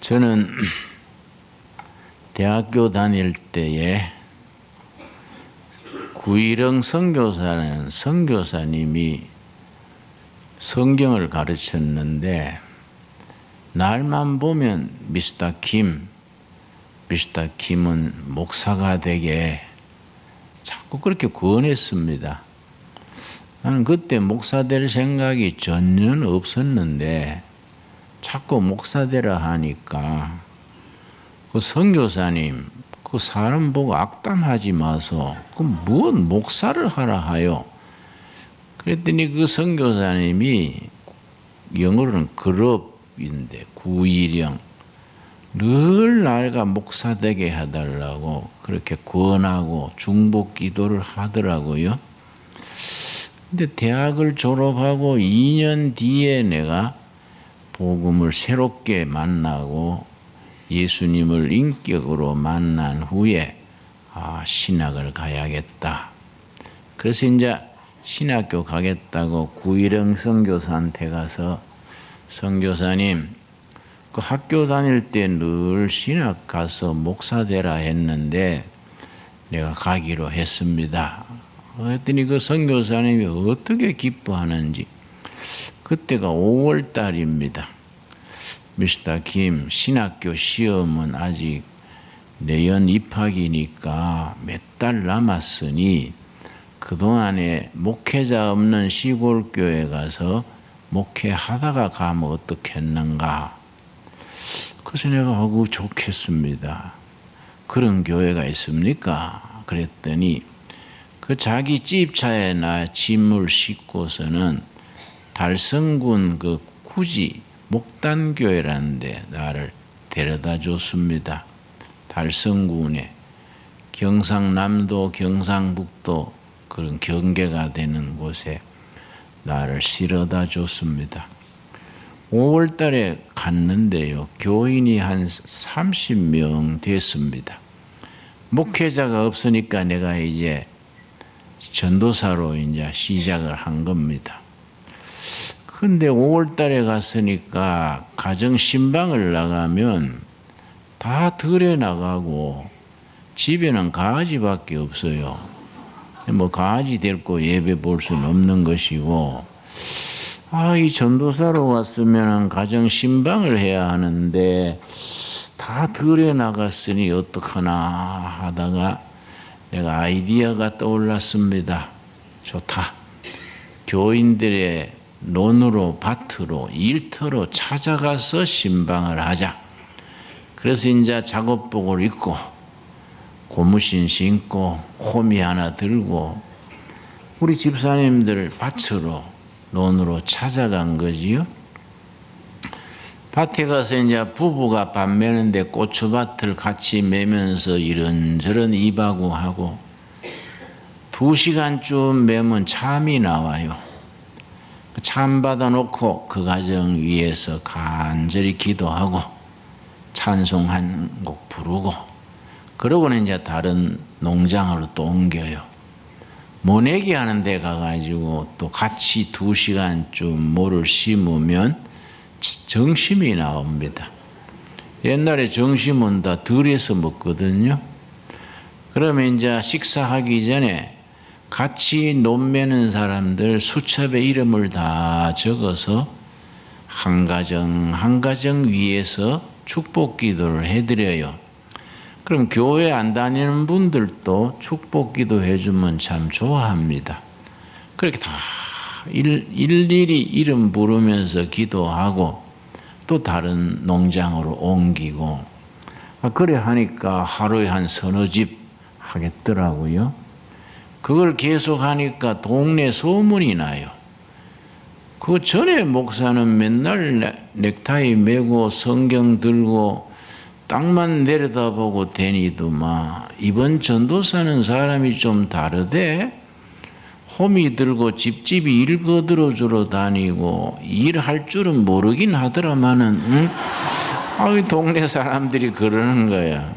저는 대학교 다닐 때에 구일영 선교사라는 선교사님이 성경을 가르쳤는데 날만 보면 미스터 김은 목사가 되게 자꾸 그렇게 권했습니다. 나는 그때 목사 될 생각이 전혀 없었는데 자꾸 목사 되라 하니까 그 선교사님 그 사람 보고 악담하지 마소. 그 뭔 목사를 하라 하요. 그랬더니 그 선교사님이 영어로는 그룹인데 구일영 늘 나가 목사 되게 해달라고 그렇게 권하고 중복 기도를 하더라고요. 근데 대학을 졸업하고 2년 뒤에 내가 복음을 새롭게 만나고 예수님을 인격으로 만난 후에 신학을 가야겠다. 그래서 이제 신학교 가겠다고 구일영 선교사한테 가서 선교사님 그 학교 다닐 때 늘 신학 가서 목사 되라 했는데 내가 가기로 했습니다. 그랬더니 그 선교사님이 어떻게 기뻐하는지 그때가 5월 달입니다. 미스터 김 신학교 시험은 아직 내년 입학이니까 몇 달 남았으니 그동안에 목회자 없는 시골교회 가서 목회하다가 가면 어떻겠는가. 그래서 내가 좋겠습니다. 그런 교회가 있습니까? 그랬더니 그 자기 집차에 나 짐을 싣고서는 달성군 그 구지 목단교회라는 데 나를 데려다 줬습니다. 달성군에 경상남도 경상북도 그런 경계가 되는 곳에 나를 실어다 줬습니다. 5월 달에 갔는데요. 교인이 한 30명 됐습니다. 목회자가 없으니까 내가 이제 전도사로 이제 시작을 한 겁니다. 근데 5월 달에 갔으니까 가정 신방을 나가면 다 들에 나가고 집에는 강아지밖에 없어요. 뭐 강아지 데리고 예배 볼 수는 없는 것이고 이 전도사로 왔으면 가정 신방을 해야 하는데 다 들에 나갔으니 어떡하나 하다가 내가 아이디어가 떠올랐습니다. 좋다. 교인들의 논으로 밭으로 일터로 찾아가서 신방을 하자. 그래서 이제 작업복을 입고 고무신 신고 호미 하나 들고 우리 집사님들 밭으로 논으로 찾아간 거지요. 밭에 가서 이제 부부가 밥 매는데 고추밭을 같이 매면서 이런저런 입하고 하고 2시간쯤 매면 참이 나와요. 참 받아놓고 그 가정 위에서 간절히 기도하고 찬송 한 곡 부르고 그러고는 이제 다른 농장으로 또 옮겨요. 모내기 하는 데 가가지고 또 같이 2시간쯤 모를 심으면 정심이 나옵니다. 옛날에 정심은 다 들에서 먹거든요. 그러면 이제 식사하기 전에 같이 논 매는 사람들 수첩에 이름을 다 적어서 한 가정 위에서 축복 기도를 해드려요. 그럼 교회 안 다니는 분들도 축복 기도 해주면 참 좋아합니다. 그렇게 다 일일이 이름 부르면서 기도하고 또 다른 농장으로 옮기고 그래 하니까 하루에 한 서너 집 하겠더라고요. 그걸 계속 하니까 동네 소문이 나요. 그 전에 목사는 맨날 넥타이 메고 성경 들고 땅만 내려다보고 다니더만 이번 전도사는 사람이 좀 다르대. 호미 들고 집집이 일 거들어주러 다니고 일할 줄은 모르긴 하더라마는 동네 사람들이 그러는 거야.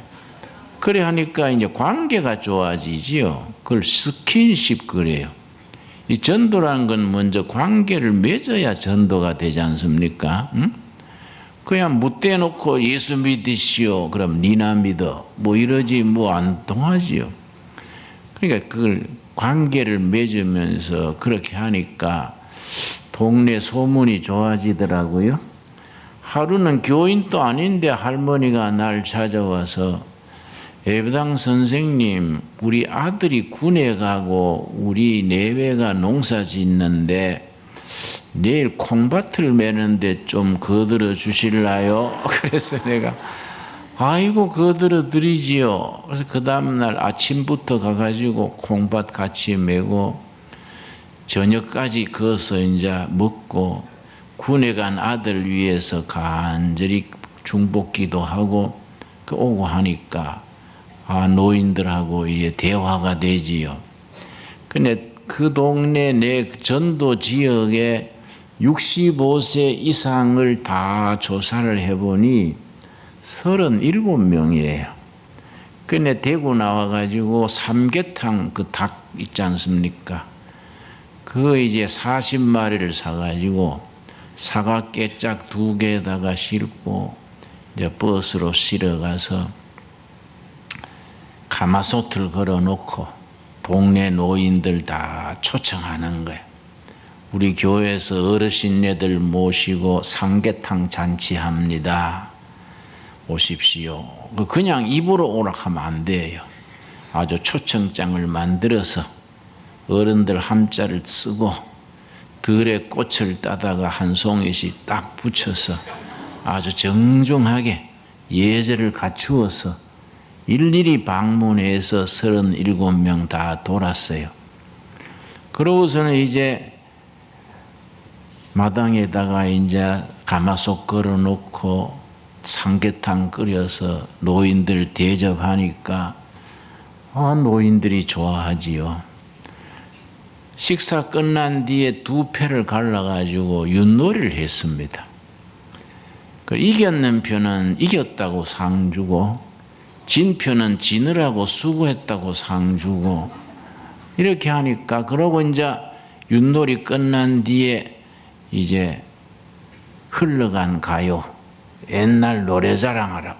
그래 하니까 이제 관계가 좋아지지요. 그걸 스킨십 그래요. 이 전도라는 건 먼저 관계를 맺어야 전도가 되지 않습니까? 그냥 묻대놓고 예수 믿으시오. 그럼 니나 믿어. 뭐 이러지 뭐 안 통하지요. 그러니까 그걸 관계를 맺으면서 그렇게 하니까 동네 소문이 좋아지더라고요. 하루는 교인도 아닌데 할머니가 날 찾아와서 예배당 선생님, 우리 아들이 군에 가고 우리 내외가 농사 짓는데 내일 콩밭을 매는데 좀 거들어 주실라요? 그래서 내가 아이고 거들어 드리지요. 그래서 그 다음날 아침부터 가가지고 콩밭 같이 매고 저녁까지 거서 이제 먹고 군에 간 아들 위해서 간절히 중복기도 하고 오고 하니까 노인들하고 이게 대화가 되지요. 근데 그 동네 내 전도 지역에 65세 이상을 다 조사를 해보니 37명이에요. 근데 대구 나와가지고 삼계탕 그 닭 있지 않습니까? 그거 이제 40마리를 사가지고 사과 깨짝 2개에다가 싣고 이제 버스로 실어가서 가마솥을 걸어놓고 동네 노인들 다 초청하는 거예요. 우리 교회에서 어르신네들 모시고 삼계탕 잔치합니다. 오십시오. 그냥 입으로 오락하면 안 돼요. 아주 초청장을 만들어서 어른들 함자를 쓰고 들에 꽃을 따다가 한 송이씩 딱 붙여서 아주 정중하게 예절을 갖추어서 일일이 방문해서 37명 다 돌았어요. 그러고서는 이제 마당에다가 이제 가마솥 걸어놓고 삼계탕 끓여서 노인들 대접하니까 노인들이 좋아하지요. 식사 끝난 뒤에 2패를 갈라가지고 윷놀이를 했습니다. 이겼는 편은 이겼다고 상 주고 진 편은 지느라고 수고했다고 상 주고 이렇게 하니까 그러고 이제 윷놀이 끝난 뒤에 이제 흘러간 가요. 옛날 노래 자랑하라고.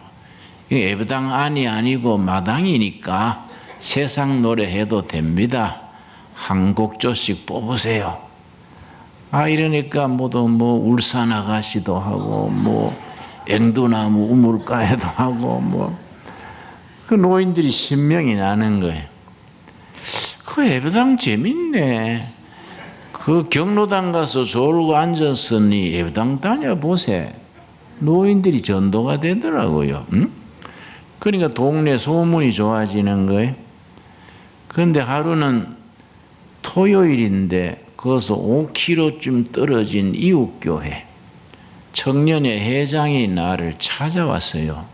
예배당 안이 아니고 마당이니까 세상 노래 해도 됩니다. 한 곡조씩 뽑으세요. 이러니까 모두 울산 아가씨도 하고 앵두나무 우물가에도 하고 그 노인들이 10명이 나는 거예요. 그 예배당 재밌네. 그 경로당 가서 졸고 앉았으니 예배당 다녀보세. 노인들이 전도가 되더라고요. 응? 그러니까 동네 소문이 좋아지는 거예요. 그런데 하루는 토요일인데 거기서 5km쯤 떨어진 이웃교회 청년의 회장이 나를 찾아왔어요.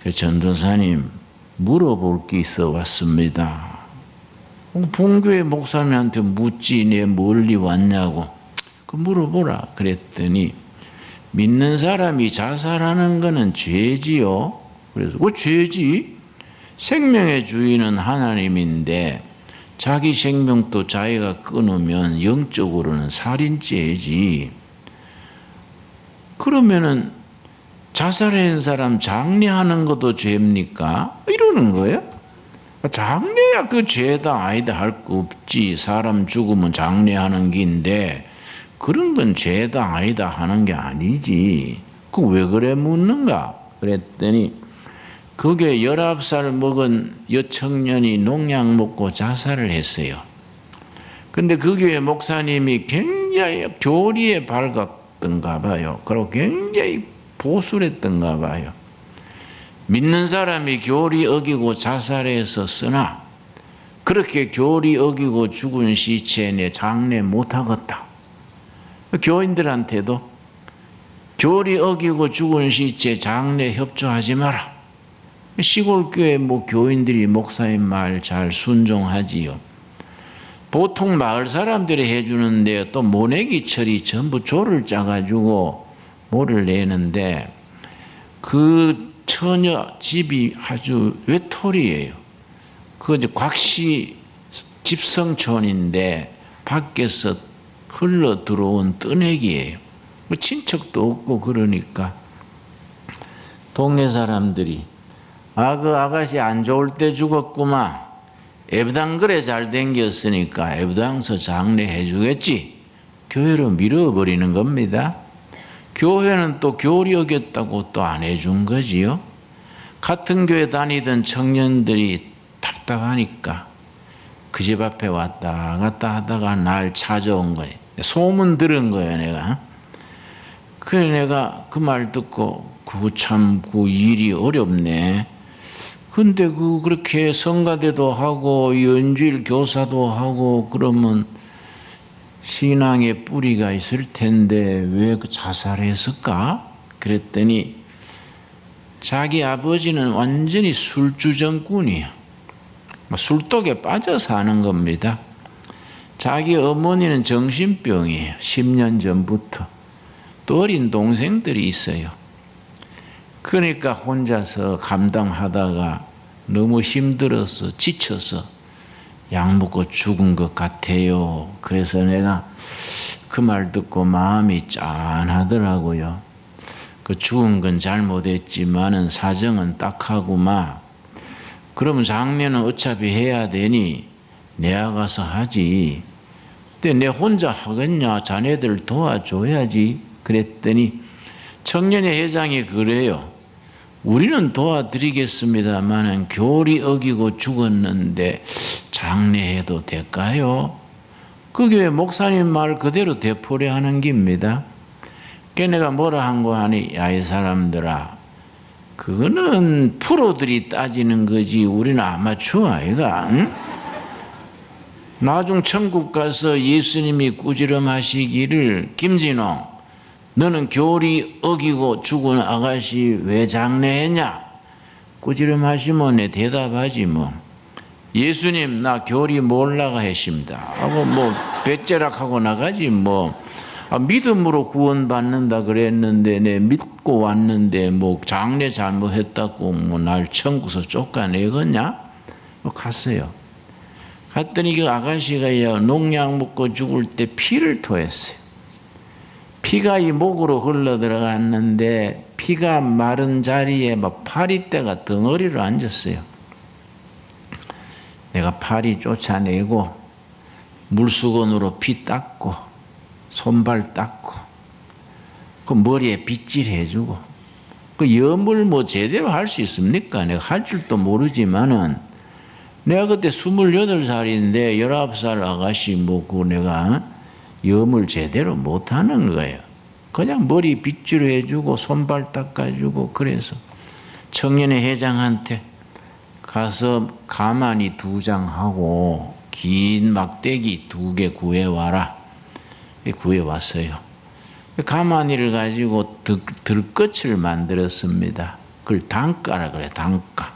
그 전도사님 물어볼 게 있어 왔습니다. 본교회 목사님한테 묻지 내 멀리 왔냐고. 그 물어보라 그랬더니 믿는 사람이 자살하는 거는 죄지요. 그래서 죄지? 생명의 주인은 하나님인데 자기 생명도 자기가 끊으면 영적으로는 살인죄지. 그러면은 자살한 사람 장례하는 것도 죄입니까? 이러는 거예요. 장례야 그 죄다 아니다 할 거 없지. 사람 죽으면 장례하는 긴데 그런 건 죄다 아니다 하는 게 아니지. 그 왜 그래 묻는가? 그랬더니 그게 19살 먹은 여청년이 농약 먹고 자살을 했어요. 근데 그 교회 목사님이 굉장히 교리에 밝았던가 봐요. 그리고 굉장히 보수했던가 봐요. 믿는 사람이 교리 어기고 자살해서 쓰나 그렇게 교리 어기고 죽은 시체 내 장례 못하겠다. 교인들한테도 교리 어기고 죽은 시체 장례 협조하지 마라. 시골 교회 교인들이 목사님 말 잘 순종하지요. 보통 마을 사람들이 해주는데 또 모내기철이 전부 조를 짜가지고 모를 내는데 그 처녀 집이 아주 외톨이에요. 그 곽씨 집성촌인데 밖에서 흘러 들어온 뜨내기예요. 친척도 없고 그러니까 동네 사람들이 그 아가씨 안 좋을 때 죽었구만. 애부당 그래 잘 댕겼으니까 애부당서 장례해 주겠지. 교회로 밀어버리는 겁니다. 교회는 또 교리 어겼다고 또 안 해준 거지요. 같은 교회 다니던 청년들이 답답하니까 그 집 앞에 왔다 갔다 하다가 날 찾아온 거예요. 소문 들은 거예요, 내가. 그래 내가 그 말 듣고 그 일이 어렵네. 근데 그렇게 성가대도 하고 연주일 교사도 하고 그러면 신앙의 뿌리가 있을 텐데 왜 자살했을까? 그랬더니 자기 아버지는 완전히 술주정꾼이에요. 술독에 빠져 사는 겁니다. 자기 어머니는 정신병이에요. 10년 전부터. 또 어린 동생들이 있어요. 그러니까 혼자서 감당하다가 너무 힘들어서 지쳐서 약 먹고 죽은 것 같아요. 그래서 내가 그 말 듣고 마음이 짠하더라고요. 그 죽은 건 잘못했지만은 사정은 딱하구만. 그러면 장례는 어차피 해야 되니 내가 가서 하지. 근데 내 혼자 하겠냐? 자네들 도와줘야지. 그랬더니 청년회 회장이 그래요. 우리는 도와드리겠습니다만 교리 어기고 죽었는데 장례해도 될까요? 그 교회 목사님 말 그대로 되풀이하는 겁니다. 걔네가 뭐라 한 거 하니, 야 이 사람들아, 그거는 프로들이 따지는 거지 우리는 아마추어 아이가. 응? 나중 천국 가서 예수님이 꾸지람하시기를 김진홍 너는 교리 어기고 죽은 아가씨 왜 장례했냐? 꾸지람하시면 내 대답하지 뭐. 예수님 나 교리 몰라가 했습니다 하고 배째락하고 나가지 뭐. 믿음으로 구원받는다 그랬는데 내 믿고 왔는데 장례 잘못했다고 날 천국에서 쫓아내겠냐? 갔어요. 갔더니 그 아가씨가 농약 먹고 죽을 때 피를 토했어요. 피가 이 목으로 흘러 들어갔는데 피가 마른 자리에 파리떼가 덩어리로 앉았어요. 내가 파리 쫓아내고 물수건으로 피 닦고 손발 닦고 그 머리에 빗질 해주고 그 염을 제대로 할 수 있습니까? 내가 할 줄도 모르지만은 내가 그때 28살인데 19살 아가씨 내가 염을 제대로 못하는 거예요. 그냥 머리 빗질 해주고 손발 닦아주고 그래서 청년회 회장한테 가서 가마니 2장 하고 긴 막대기 2개 구해와라. 구해왔어요. 가마니를 가지고 들꽃을 만들었습니다. 그걸 단가라 그래, 단가.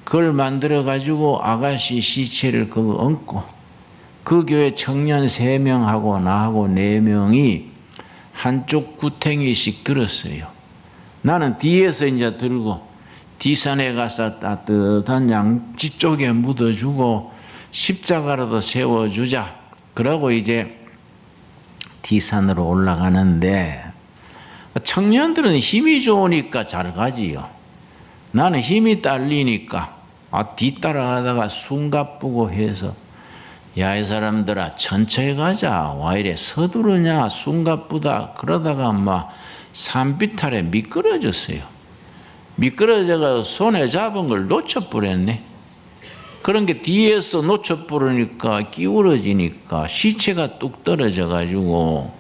그걸 만들어 가지고 아가씨 시체를 그거 얹고 그 교회 청년 3명하고 나하고 4명이 한쪽 구탱이씩 들었어요. 나는 뒤에서 이제 들고 뒷산에 가서 따뜻한 양지 쪽에 묻어주고 십자가라도 세워주자. 그러고 이제 뒷산으로 올라가는데 청년들은 힘이 좋으니까 잘 가지요. 나는 힘이 딸리니까 뒤따라가다가 숨가쁘고 해서 야 이 사람들아 천천히 가자. 와 이래 서두르냐 숨가쁘다. 그러다가 산비탈에 미끄러졌어요. 미끄러져서 손에 잡은 걸 놓쳐버렸네. 그런 게 뒤에서 놓쳐버리니까 기울어지니까 시체가 뚝 떨어져가지고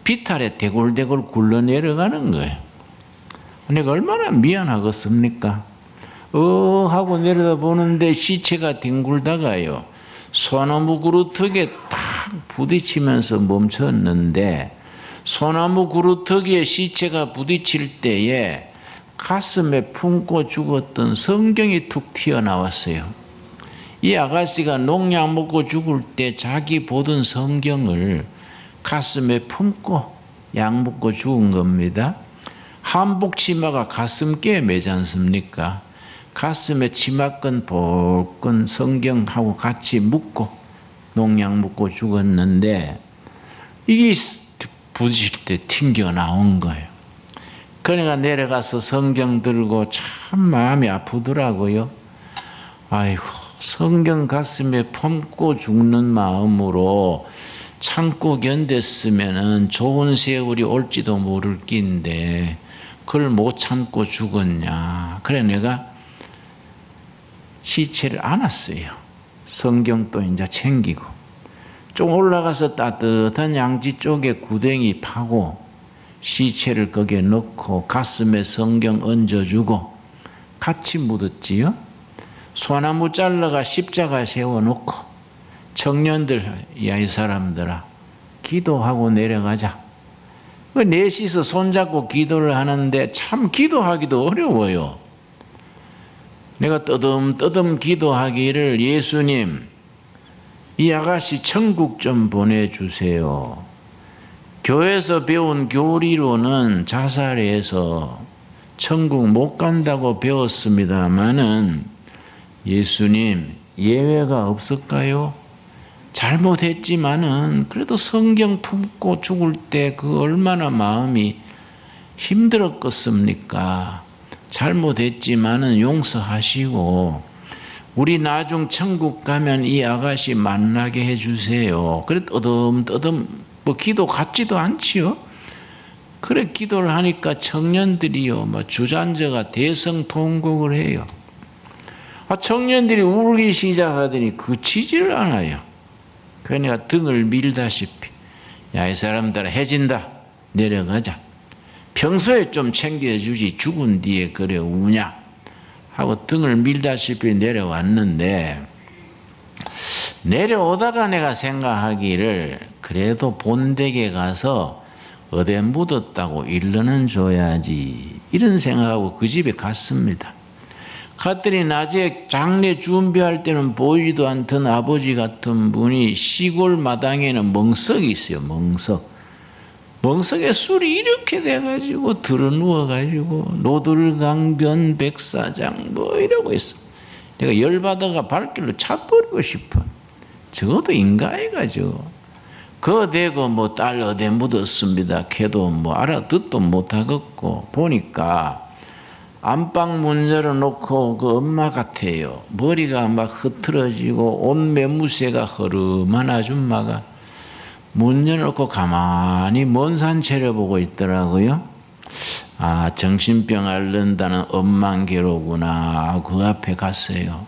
비탈에 대굴대굴 굴러 내려가는 거예요. 내가 얼마나 미안하겠습니까? 하고 내려다보는데 시체가 뒹굴다가요. 소나무 그루터기에 탁 부딪히면서 멈췄는데 소나무 그루터기에 시체가 부딪힐 때에 가슴에 품고 죽었던 성경이 툭 튀어나왔어요. 이 아가씨가 농약 먹고 죽을 때 자기 보던 성경을 가슴에 품고 약 먹고 죽은 겁니다. 한복 치마가 가슴께에 매지 않습니까? 가슴에 치마끈 볼끈 성경하고 같이 묶고 농약 먹고 죽었는데 이게 부딪힐 때 튕겨 나온 거예요. 그러니까 내려가서 성경 들고 참 마음이 아프더라고요. 아이고, 성경 가슴에 품고 죽는 마음으로 참고 견뎠으면은 좋은 세월이 올지도 모를 낀데 그걸 못 참고 죽었냐. 그래 내가 시체를 안았어요. 성경도 이제 챙기고 좀 올라가서 따뜻한 양지 쪽에 구덩이 파고 시체를 거기에 넣고 가슴에 성경 얹어주고 같이 묻었지요. 소나무 잘라가 십자가 세워놓고 청년들, 야, 이 사람들아 기도하고 내려가자. 넷이서 손잡고 기도를 하는데 참 기도하기도 어려워요. 내가 떠듬떠듬 기도하기를 예수님, 이 아가씨 천국 좀 보내주세요. 교회에서 배운 교리로는 자살해서 천국 못 간다고 배웠습니다마는 예수님 예외가 없을까요? 잘못했지만은 그래도 성경 품고 죽을 때 그 얼마나 마음이 힘들었겠습니까? 잘못했지만은 용서하시고 우리 나중 천국 가면 이 아가씨 만나게 해주세요. 그래 떠듬떠듬 뭐 기도 같지도 않지요. 그래 기도를 하니까 청년들이요 뭐 주잔저가 대성통곡을 해요. 청년들이 울기 시작하더니 그치지를 않아요. 그러니까 등을 밀다시피 야, 이 사람들아 해진다. 내려가자. 평소에 좀 챙겨주지 죽은 뒤에 그래 우냐 하고 등을 밀다시피 내려왔는데 내려오다가 내가 생각하기를 그래도 본댁에 가서 어디 묻었다고 일러는 줘야지 이런 생각하고 그 집에 갔습니다. 갔더니 낮에 장례 준비할 때는 보이지도 않던 아버지 같은 분이 시골 마당에는 멍석이 있어요. 멍석에 술이 이렇게 돼가지고 들어누워가지고 노들강변 백사장 뭐 이러고 있어. 내가 열받아가 발길로 차버리고 싶어. 적어도 인가해가지고 그거 대고 뭐 딸 어디 묻었습니다. 걔도 뭐 알아듣도 못하겠고 보니까 안방 문 열어놓고 그 엄마 같아요. 머리가 막 흐트러지고 옷 매무새가 허름한 아줌마가 문 열어놓고 가만히 먼 산 쳐다보고 있더라고요. 아, 정신병 앓는다는 엄만개로구나. 그 앞에 갔어요.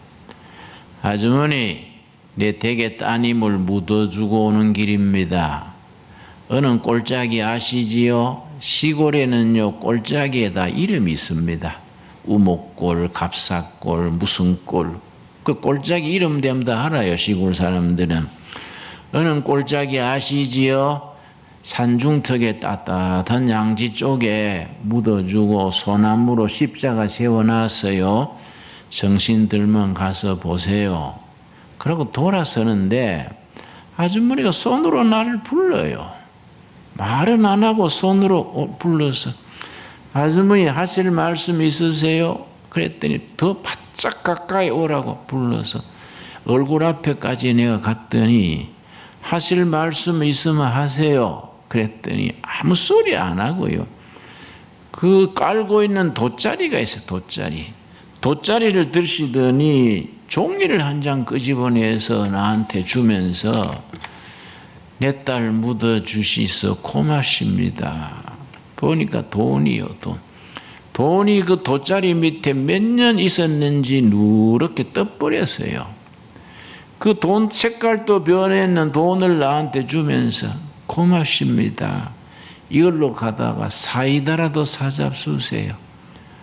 아주머니, 내 댁에 따님을 묻어주고 오는 길입니다. 어느 꼴짝이 아시지요? 시골에는요 꼴짝이에다 이름이 있습니다. 우목골, 갑사골, 무슨 골. 그 꼴짝이 이름 되면 다 알아요. 시골 사람들은. 어느 꼴짝이 아시지요? 산중턱에 따뜻한 양지 쪽에 묻어주고 소나무로 십자가 세워놨어요. 정신 들면 가서 보세요. 그러고 돌아서는데 아주머니가 손으로 나를 불러요. 말은 안 하고 손으로 불러서 아주머니 하실 말씀 있으세요? 그랬더니 더 바짝 가까이 오라고 불러서 얼굴 앞에까지 내가 갔더니 하실 말씀 있으면 하세요. 그랬더니 아무 소리 안 하고요. 그 깔고 있는 돗자리가 있어요. 돗자리를 드시더니 종이를 한 장 끄집어내서 나한테 주면서 내 딸 묻어주시서 고맙습니다. 보니까 돈이요, 돈. 돈이 그 돗자리 밑에 몇 년 있었는지 누렇게 떠버렸어요. 그 돈 색깔도 변했는 돈을 나한테 주면서 고맙습니다. 이걸로 가다가 사이다라도 사잡수세요.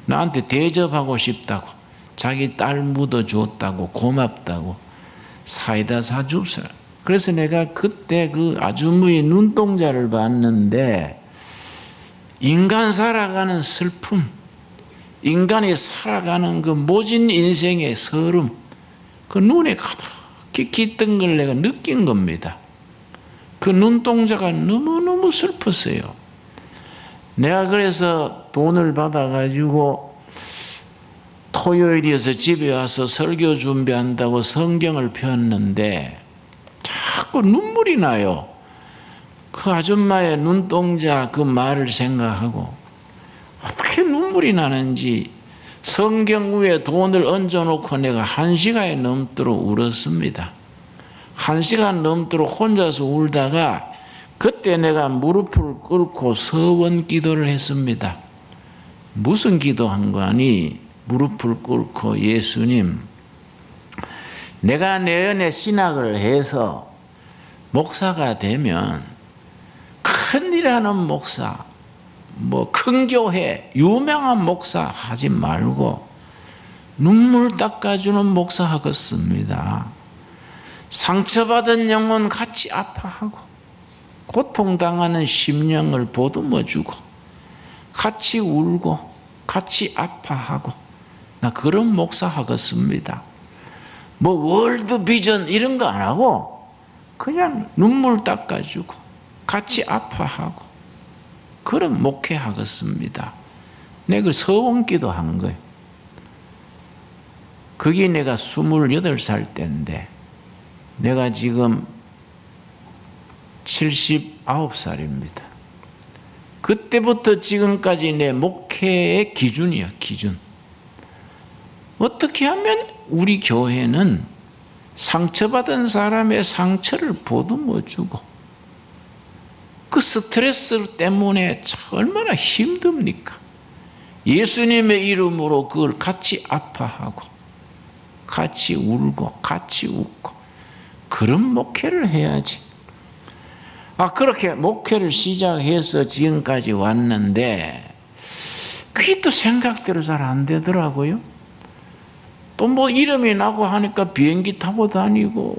나한테 대접하고 싶다고. 자기 딸 묻어줬다고 고맙다고 사이다 사줍시라. 그래서 내가 그때 그 아주머니 눈동자를 봤는데 인간 살아가는 슬픔, 인간이 살아가는 그 모진 인생의 서름, 그 눈에 가득히 깃든 걸 내가 느낀 겁니다. 그 눈동자가 너무너무 슬펐어요. 내가 그래서 돈을 받아가지고 토요일이어서 집에 와서 설교 준비한다고 성경을 폈는데 자꾸 눈물이 나요. 그 아줌마의 눈동자 그 말을 생각하고 어떻게 그렇게 눈물이 나는지 성경 위에 돈을 얹어놓고 내가 1시간이 넘도록 울었습니다. 1시간 넘도록 혼자서 울다가 그때 내가 무릎을 꿇고 서원 기도를 했습니다. 무슨 기도한 거니? 무릎을 꿇고 예수님, 내가 내년에 신학을 해서 목사가 되면 큰일 하는 목사, 큰 교회, 유명한 목사 하지 말고 눈물 닦아주는 목사 하겠습니다. 상처받은 영혼 같이 아파하고 고통당하는 심령을 보듬어주고 같이 울고 같이 아파하고 나 그런 목사 하겠습니다. 월드 비전 이런 거 안 하고 그냥 눈물 닦아주고 같이 아파하고 그런 목회 하겠습니다. 내가 그 서원기도 한 거예요. 그게 내가 28살 때인데 내가 지금 79살입니다. 그때부터 지금까지 내 목회의 기준이야, 기준. 어떻게 하면 우리 교회는 상처받은 사람의 상처를 보듬어주고 그 스트레스 때문에 얼마나 힘듭니까? 예수님의 이름으로 그걸 같이 아파하고 같이 울고 같이 웃고 그런 목회를 해야지. 그렇게 목회를 시작해서 지금까지 왔는데 그게 또 생각대로 잘 안 되더라고요. 또 이름이 나고 하니까 비행기 타고 다니고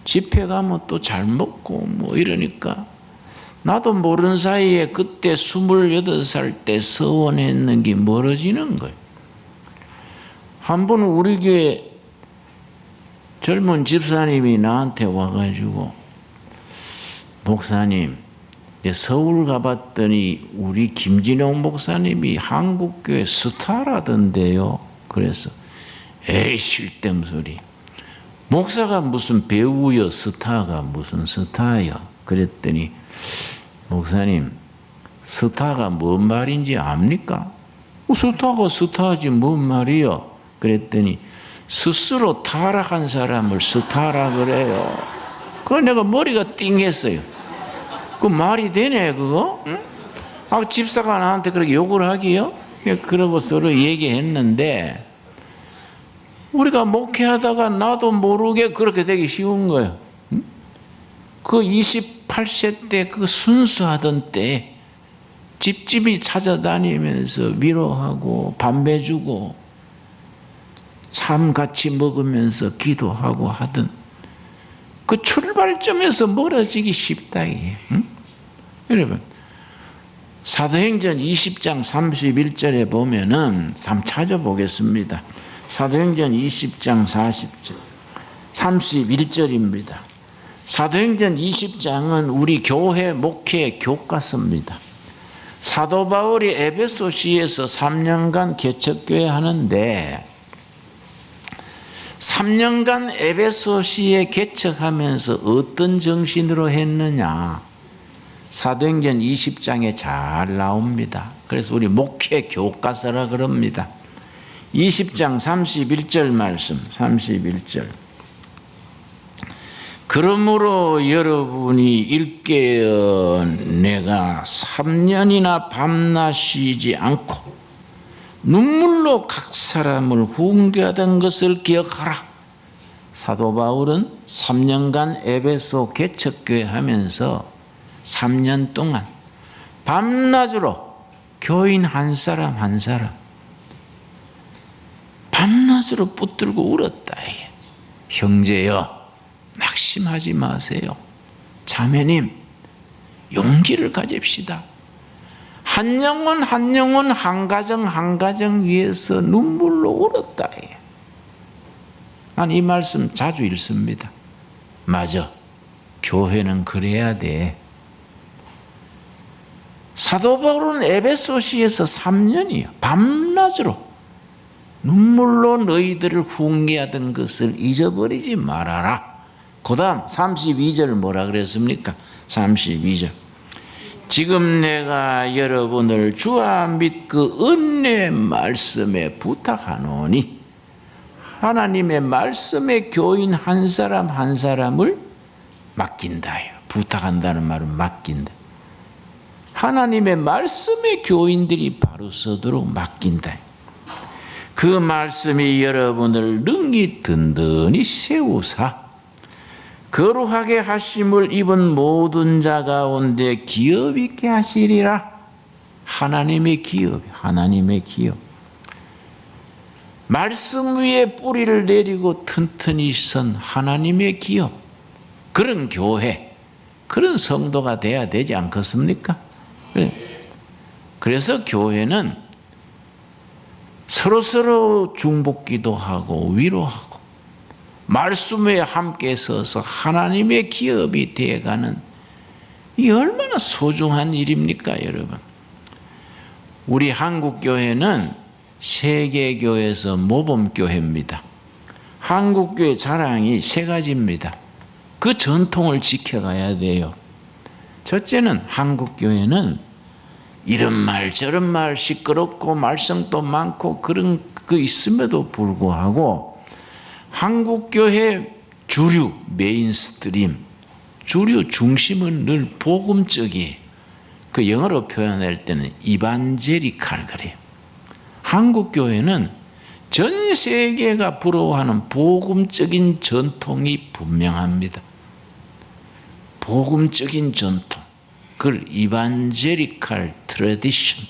집회 가면 또 잘 먹고 이러니까 나도 모르는 사이에 그때 28살 때 서원했는 게 멀어지는 거예요. 한 번 우리 교회 젊은 집사님이 나한테 와가지고 목사님, 서울 가봤더니 우리 김진영 목사님이 한국교회 스타라던데요. 그래서 에이 쓸데없는 소리. 목사가 무슨 배우여 스타가 무슨 스타요. 그랬더니 목사님 스타가 뭔 말인지 압니까? 스타가 스타지 뭔 말이요. 그랬더니 스스로 타락한 사람을 스타라 그래요. 그거 내가 머리가 띵했어요. 그 말이 되네 그거? 응? 집사가 나한테 그렇게 욕을 하기요? 그러고 서로 얘기했는데 우리가 목회하다가 나도 모르게 그렇게 되기 쉬운 거예요. 응? 그 28세 때 그 순수하던 때 집집이 찾아다니면서 위로하고 담배 주고 참 같이 먹으면서 기도하고 하던 그 출발점에서 멀어지기 쉽다 이게. 응? 여러분 사도행전 20장 31절에 보면은 한번 찾아보겠습니다. 사도행전 20장 31절입니다. 사도행전 20장은 우리 교회 목회 교과서입니다. 사도 바울이 에베소시에서 3년간 개척교회 하는데 3년간 에베소시에 개척하면서 어떤 정신으로 했느냐 사도행전 20장에 잘 나옵니다. 그래서 우리 목회 교과서라 그럽니다. 20장 31절 말씀 31절 그러므로 여러분이 읽게어 내가 3년이나 밤낮 쉬지 않고 눈물로 각 사람을 훈계하던 것을 기억하라. 사도 바울은 3년간 에베소 개척교회 하면서 3년 동안 밤낮으로 교인 한 사람 한 사람 밤낮으로 붙들고 울었다. 형제여 낙심하지 마세요. 자매님 용기를 가집시다. 한 영혼 한 영혼 한 가정 한 가정 위해서 눈물로 울었다. 난 이 말씀 자주 읽습니다. 맞아. 교회는 그래야 돼. 사도 바울은 에베소시에서 3년이요. 밤낮으로 눈물로 너희들을 훈계하던 것을 잊어버리지 말아라. 그 다음 32절 뭐라 그랬습니까? 32절 지금 내가 여러분을 주와 및 그 은혜 말씀에 부탁하노니 하나님의 말씀의 교인 한 사람 한 사람을 맡긴다요. 부탁한다는 말은 맡긴다. 하나님의 말씀의 교인들이 바로 서도록 맡긴다. 그 말씀이 여러분을 능히 든든히 세우사 거룩하게 하심을 입은 모든 자 가운데 기업 있게 하시리라. 하나님의 기업, 하나님의 기업. 말씀 위에 뿌리를 내리고 튼튼히 선 하나님의 기업. 그런 교회, 그런 성도가 돼야 되지 않겠습니까? 그래서 교회는 서로서로 중복기도 하고 위로하고 말씀에 함께 서서 하나님의 기업이 되어가는 이 얼마나 소중한 일입니까, 여러분? 우리 한국교회는 세계교회에서 모범교회입니다. 한국교회 자랑이 세 가지입니다. 그 전통을 지켜가야 돼요. 첫째는 한국교회는 이런 말 저런 말 시끄럽고 말썽도 많고 그런 거 있음에도 불구하고 한국교회 주류 메인스트림 주류 중심은 늘 복음적이에요. 그 영어로 표현할 때는 이반제리칼 그래요. 한국교회는 전 세계가 부러워하는 복음적인 전통이 분명합니다. 복음적인 전통, 그걸 이반제리칼 트래디션.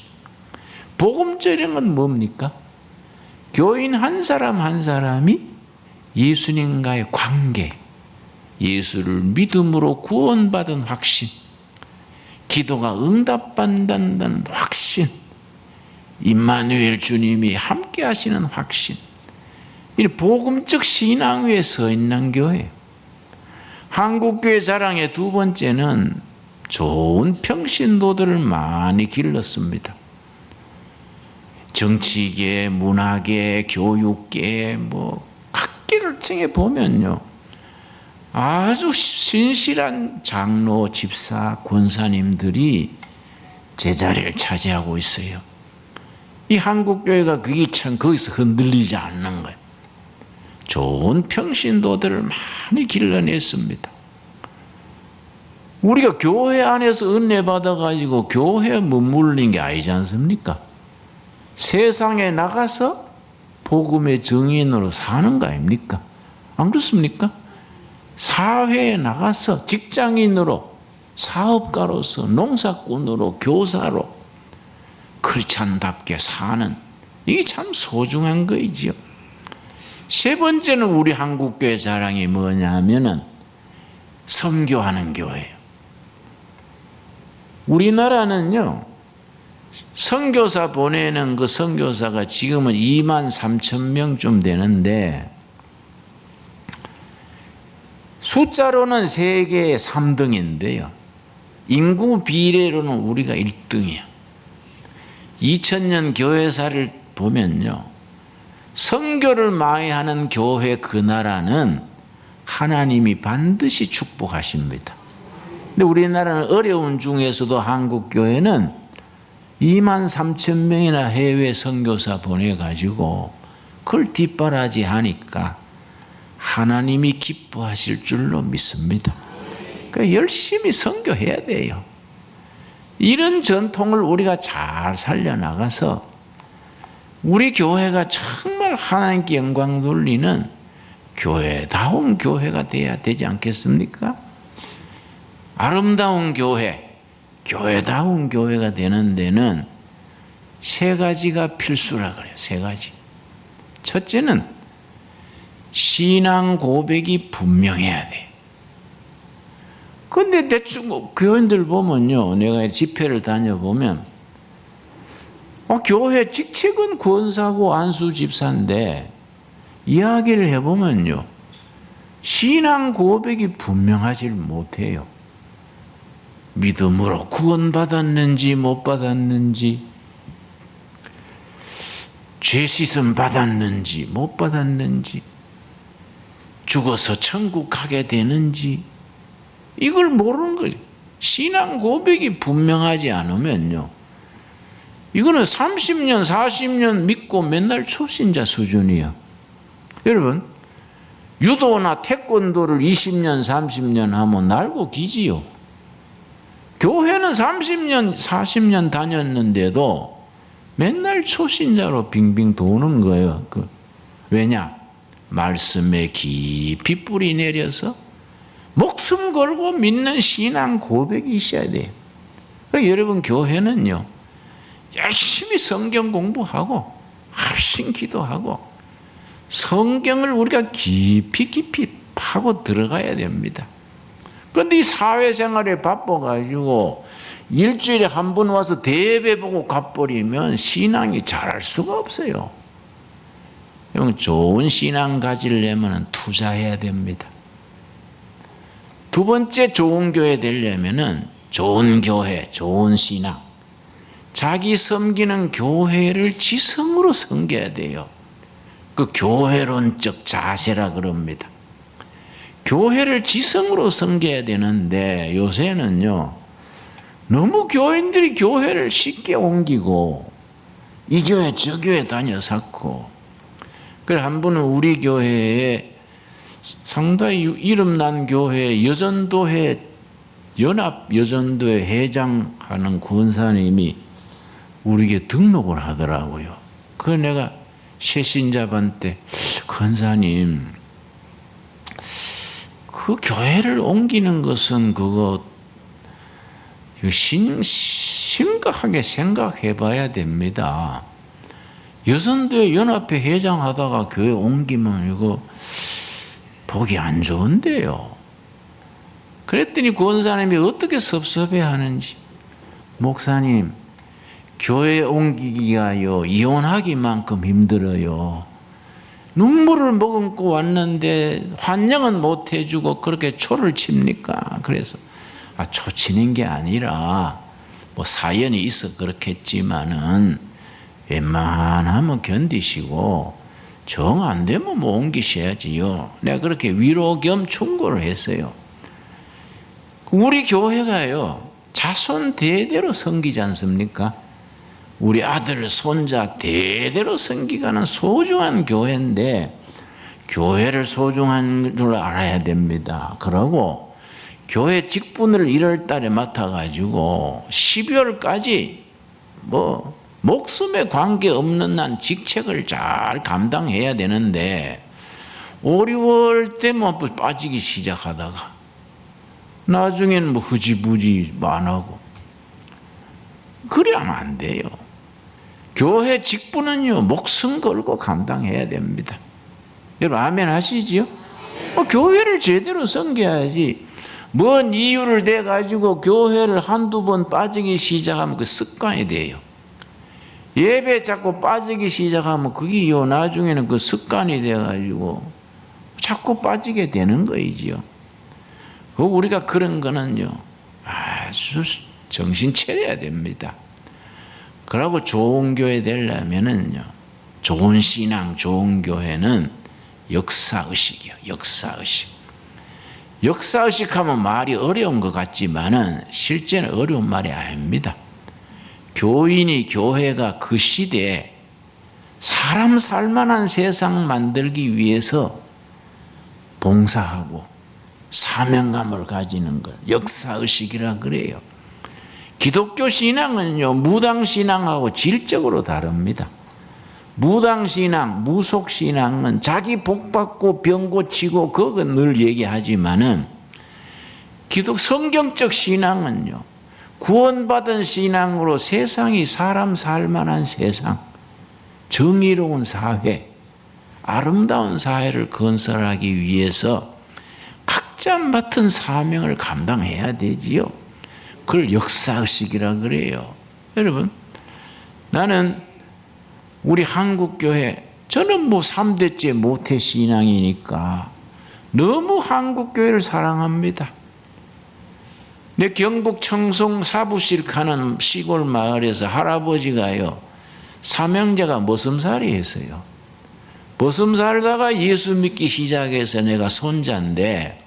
복음적인 건 뭡니까? 교인 한 사람 한 사람이 예수님과의 관계, 예수를 믿음으로 구원받은 확신, 기도가 응답받는다는 확신, 임마누엘 주님이 함께 하시는 확신, 이 복음적 신앙 위에 서 있는 교회. 한국교회 자랑의 두 번째는 좋은 평신도들을 많이 길렀습니다. 정치계, 문화계, 교육계, 각계를 층에 보면요, 아주 신실한 장로, 집사, 권사님들이 제자리를 차지하고 있어요. 이 한국교회가 그게 참 거기서 흔들리지 않는 거예요. 좋은 평신도들을 많이 길러냈습니다. 우리가 교회 안에서 은혜 받아가지고 교회에 머무르는 게 아니지 않습니까? 세상에 나가서 복음의 증인으로 사는 거 아닙니까? 안 그렇습니까? 사회에 나가서 직장인으로, 사업가로서, 농사꾼으로, 교사로 크리스찬답게 사는, 이게 참 소중한 거이지요. 세 번째는 우리 한국교회 자랑이 뭐냐 하면은 선교하는 교회예요. 우리나라는요, 선교사 보내는 그 선교사가 지금은 23,000명쯤 되는데 숫자로는 세계 3등인데요. 인구 비례로는 우리가 1등이에요. 2000년 교회사를 보면요, 선교를 많이 하는 교회 그 나라는 하나님이 반드시 축복하십니다. 근데 우리나라는 어려운 중에서도 한국교회는 23,000명이나 해외 선교사 보내가지고 그걸 뒷바라지 하니까 하나님이 기뻐하실 줄로 믿습니다. 그러니까 열심히 선교해야 돼요. 이런 전통을 우리가 잘 살려나가서 우리 교회가 정말 하나님께 영광 돌리는 교회다운 교회가 돼야 되지 않겠습니까? 아름다운 교회, 교회다운 교회가 되는 데는 세 가지가 필수라 그래요. 세 가지. 첫째는 신앙 고백이 분명해야 돼. 근데 대충 교인들 보면요, 내가 집회를 다녀보면 교회 직책은 권사고 안수 집사인데 이야기를 해보면요, 신앙 고백이 분명하지 못해요. 믿음으로 구원받았는지 못 받았는지, 죄 씻음 받았는지 못 받았는지, 죽어서 천국 가게 되는지 이걸 모르는 거죠. 신앙 고백이 분명하지 않으면요, 이거는 30년, 40년 믿고 맨날 초신자 수준이에요. 여러분, 유도나 태권도를 20년, 30년 하면 날고 기지요. 교회는 30년, 40년 다녔는데도 맨날 초신자로 빙빙 도는 거예요. 왜냐? 말씀에 깊이 뿌리 내려서 목숨 걸고 믿는 신앙 고백이 있어야 돼요. 그러니까 여러분, 교회는요, 열심히 성경 공부하고 합심 기도하고 성경을 우리가 깊이 파고 들어가야 됩니다. 그런데 이 사회생활에 바빠가지고 일주일에 한 번 와서 대예배 보고 가버리면 신앙이 자랄 수가 없어요. 좋은 신앙 가지려면 투자해야 됩니다. 두 번째, 좋은 교회 되려면 좋은 교회, 좋은 신앙, 자기 섬기는 교회를 지성으로 섬겨야 돼요. 그 교회론적 자세라 그럽니다. 교회를 지성으로 섬겨야 되는데 요새는요, 너무 교인들이 교회를 쉽게 옮기고 이 교회 저 교회 다녀섰고, 그래 한 분은 우리 교회에 상당히 이름난 교회 여전도회, 연합여전도회 회장하는 권사님이 우리에게 등록을 하더라고요. 그래서 내가 새신자반때, 권사님, 그 교회를 옮기는 것은 그거 심각하게 생각해 봐야 됩니다. 여선도회 연합회 회장 하다가 교회 옮기면 이거 보기 안 좋은데요. 그랬더니 권사님이 어떻게 섭섭해 하는지, 목사님, 교회 옮기기가요, 이혼하기만큼 힘들어요. 눈물을 머금고 왔는데 환영은 못 해주고 그렇게 초를 칩니까? 그래서 초치는 게 아니라 뭐 사연이 있어 그렇겠지만은 웬만하면 견디시고 정 안 되면 뭐 옮기셔야지요. 내가 그렇게 위로 겸 충고를 했어요. 우리 교회가요, 자손 대대로 섬기지 않습니까? 우리 아들, 손자 대대로 섬기가는 소중한 교회인데 교회를 소중한 줄 알아야 됩니다. 그러고 교회 직분을 1월 달에 맡아가지고 12월까지 뭐 목숨에 관계없는 난 직책을 잘 감당해야 되는데 5, 6월 때만 빠지기 시작하다가 나중에는 뭐 흐지부지 안 하고 그래 하면 안 돼요. 교회 직분은요, 목숨 걸고 감당해야 됩니다. 여러분 아멘 하시지요? 교회를 제대로 섬겨야지. 뭔 이유를 대 가지고 교회를 한두 번 빠지기 시작하면 그 습관이 돼요. 예배 자꾸 빠지기 시작하면 그게요, 나중에는 그 습관이 돼 가지고 자꾸 빠지게 되는 거이지요. 우리가 그런 거는요, 아주 정신 차려야 됩니다. 그러고 좋은 교회 되려면은요, 좋은 신앙, 좋은 교회는 역사의식이요, 역사의식. 역사의식 하면 말이 어려운 것 같지만은 실제는 어려운 말이 아닙니다. 교인이, 교회가 그 시대에 사람 살만한 세상 만들기 위해서 봉사하고 사명감을 가지는 것, 역사의식이라 그래요. 기독교 신앙은요, 무당신앙하고 질적으로 다릅니다. 무당신앙, 무속신앙은 자기 복받고 병 고치고 그건 늘 얘기하지만은 성경적 신앙은요, 구원받은 신앙으로 세상이 사람 살만한 세상, 정의로운 사회, 아름다운 사회를 건설하기 위해서 각자 맡은 사명을 감당해야 되지요. 그걸 역사의식이라 그래요. 여러분, 나는 우리 한국교회, 저는 뭐 3대째 모태신앙이니까 너무 한국교회를 사랑합니다. 내 경북 청송 사부실 가는 시골 마을에서 할아버지가요, 삼형제가 머슴살이 했어요. 머슴살다가 예수 믿기 시작해서 내가 손자인데,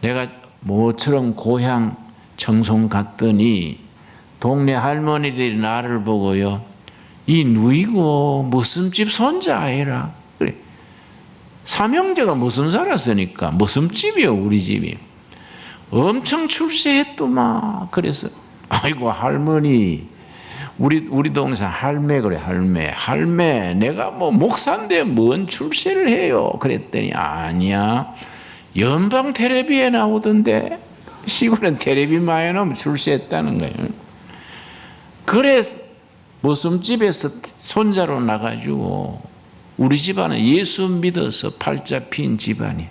내가 모처럼 고향 청송 갔더니 동네 할머니들이 나를 보고요, 이 누이고 무슨 집 손자 아이라. 그래. 삼형제가 무슨 살았으니까 무슨 집이요, 우리 집이. 엄청 출세했더만. 그래서 아이고 할머니, 우리 동네 할매 그래, 할매 내가 뭐 목사인데 뭔 출세를 해요. 그랬더니 아니야, 연방 텔레비에 나오던데. 시골은 텔레비 많이 나오면 출세했다는 거예요. 그래서 무슨 집에서 손자로 나가지고 우리 집안은 예수 믿어서 팔자 핀 집안이.